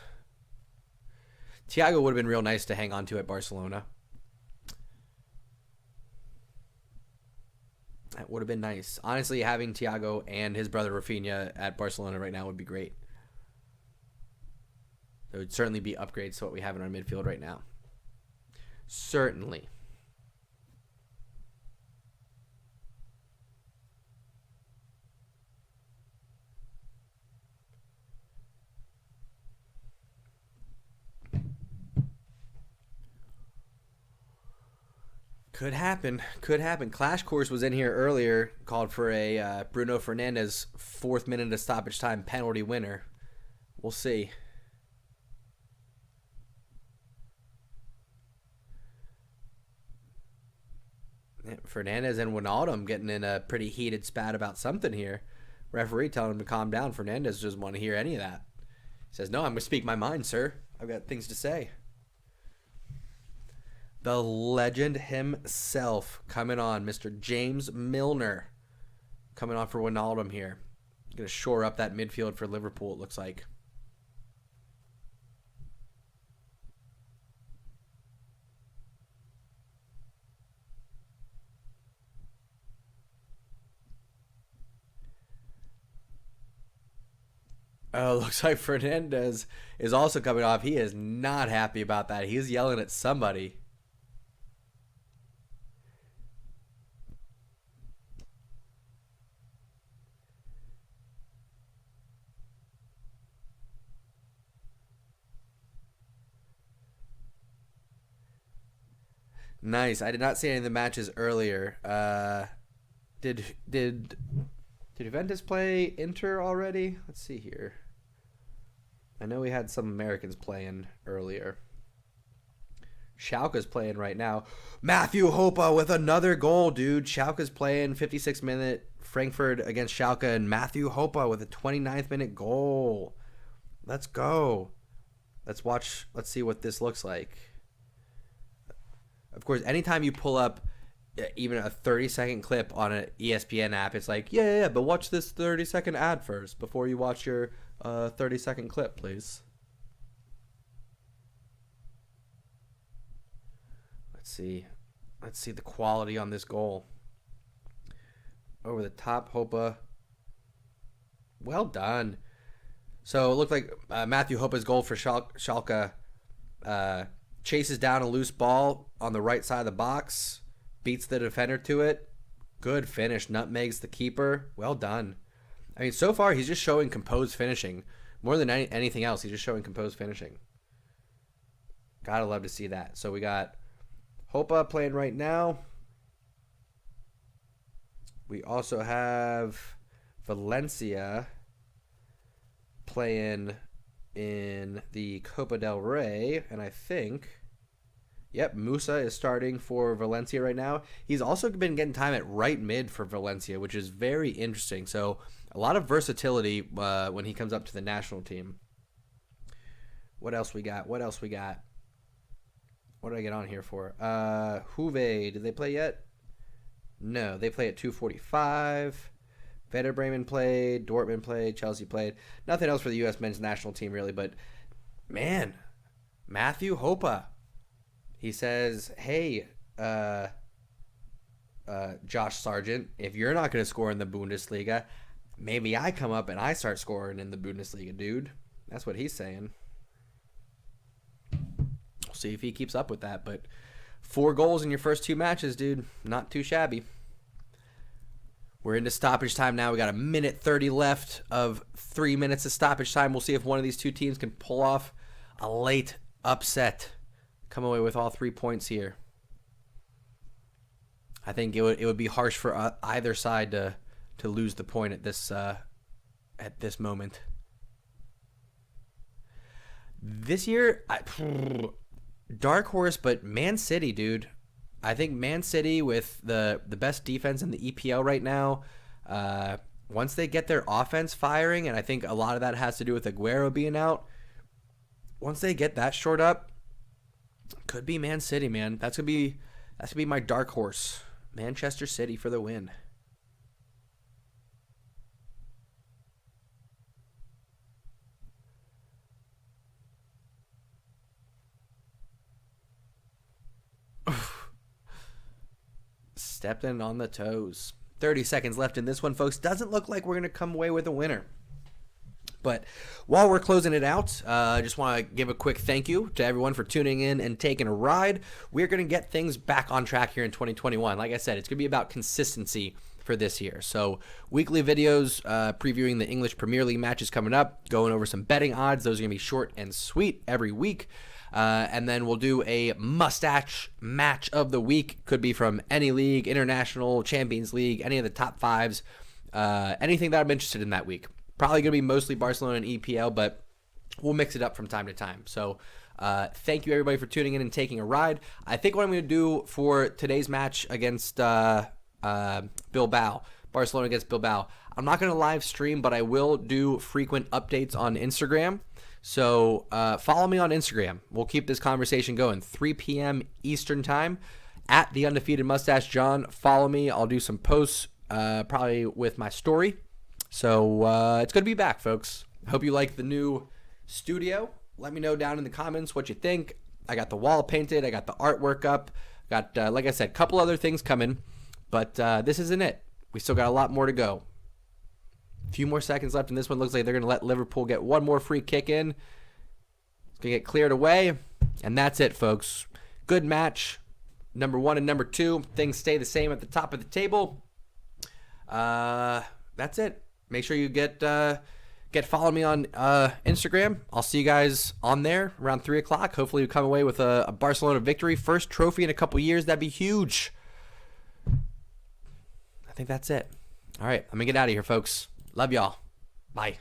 Thiago would have been real nice to hang on to at Barcelona. That would have been nice. Honestly, having Thiago and his brother Rafinha at Barcelona right now would be great. There would certainly be upgrades to what we have in our midfield right now. Certainly. Could happen. Could happen. Clash Course was in here earlier, called for a Bruno Fernandes 4th minute of stoppage time penalty winner. We'll see. Fernandes and Wijnaldum getting in a pretty heated spat about something here. Referee telling him to calm down. Fernandes doesn't want to hear any of that. He says, "No, I'm going to speak my mind, sir. I've got things to say." The legend himself coming on, Mr. James Milner, coming on for Wijnaldum here. Going to shore up that midfield for Liverpool, it looks like. Oh, looks like Fernandes is also coming off. He is not happy about that. He's yelling at somebody. Nice. I did not see any of the matches earlier. Did Juventus play Inter already? Let's see here. I know we had some Americans playing earlier. Schalke's playing right now. Matthew Hopa with another goal, dude. Schalke's playing 56-minute Frankfurt against Schalke, and Matthew Hopa with a 29th-minute goal. Let's go. Let's watch. Let's see what this looks like. Of course, anytime you pull up even a 30-second clip on an ESPN app, it's like, yeah, but watch this 30-second ad first before you watch your 30-second clip, please. Let's see the quality on this goal. Over the top, Hopa. Well done. So it looked like Matthew Hopa's goal for Schalke. Chases down a loose ball on the right side of the box. Beats the defender to it. Good finish. Nutmegs the keeper. Well done. I mean, so far he's just showing composed finishing. More than anything else, he's just showing composed finishing. Gotta love to see that. So we got Hopa playing right now. We also have Valencia playing in the Copa del Rey, and I think, yep, Musa is starting for Valencia right now. He's also been getting time at right mid for Valencia, which is very interesting. So a lot of versatility when he comes up to the national team. What else we got? What else we got? What did I get on here for? Juve, did they play yet? No, they play at 2:45. Werder Bremen played, Dortmund played, Chelsea played. Nothing else for the U.S. men's national team, really. But, man, Matthew Hopa, he says, hey, Josh Sargent, if you're not going to score in the Bundesliga, maybe I come up and I start scoring in the Bundesliga, dude. That's what he's saying. We'll see if he keeps up with that. But 4 goals in your first 2 matches, dude. Not too shabby. We're into stoppage time now. We got 1:30 left of 3 minutes of stoppage time. We'll see if one of these 2 teams can pull off a late upset. Come away with all 3 points here. I think it would be harsh for either side to lose the point at this moment. This year, dark horse, but Man City, dude. I think Man City with the best defense in the EPL right now, once they get their offense firing, and I think a lot of that has to do with Aguero being out, once they get that shored up, could be Man City, man. That's gonna be my dark horse. Manchester City for the win. Stepped in on the toes. 30 seconds left in this one, folks. Doesn't look like we're going to come away with a winner. But while we're closing it out, I just want to give a quick thank you to everyone for tuning in and taking a ride. We're going to get things back on track here in 2021. Like I said, it's going to be about consistency for this year. So weekly videos previewing the English Premier League matches coming up, going over some betting odds. Those are going to be short and sweet every week. And then we'll do a mustache match of the week. Could be from any league, international, Champions League, any of the top 5s, anything that I'm interested in that week. Probably going to be mostly Barcelona and EPL, but we'll mix it up from time to time. So thank you, everybody, for tuning in and taking a ride. I think what I'm going to do for today's match against Bilbao, Barcelona against Bilbao, I'm not going to live stream, but I will do frequent updates on Instagram. So follow me on Instagram. We'll keep this conversation going. 3 p.m. Eastern time at the Undefeated Moustache John. Follow me. I'll do some posts probably with my story. So it's good to be back, folks. Hope you like the new studio. Let me know down in the comments what you think. I got the wall painted. I got the artwork up. Got, like I said, a couple other things coming. But this isn't it. We still got a lot more to go. A few more seconds left in this one. Looks like they're going to let Liverpool get one more free kick in. It's going to get cleared away. And that's it, folks. Good match. Number 1 and number 2. Things stay the same at the top of the table. That's it. Make sure you get following me on Instagram. I'll see you guys on there around 3 o'clock. Hopefully you come away with a Barcelona victory. First trophy in a couple years. That'd be huge. I think that's it. All right. I'm going to get out of here, folks. Love y'all. Bye.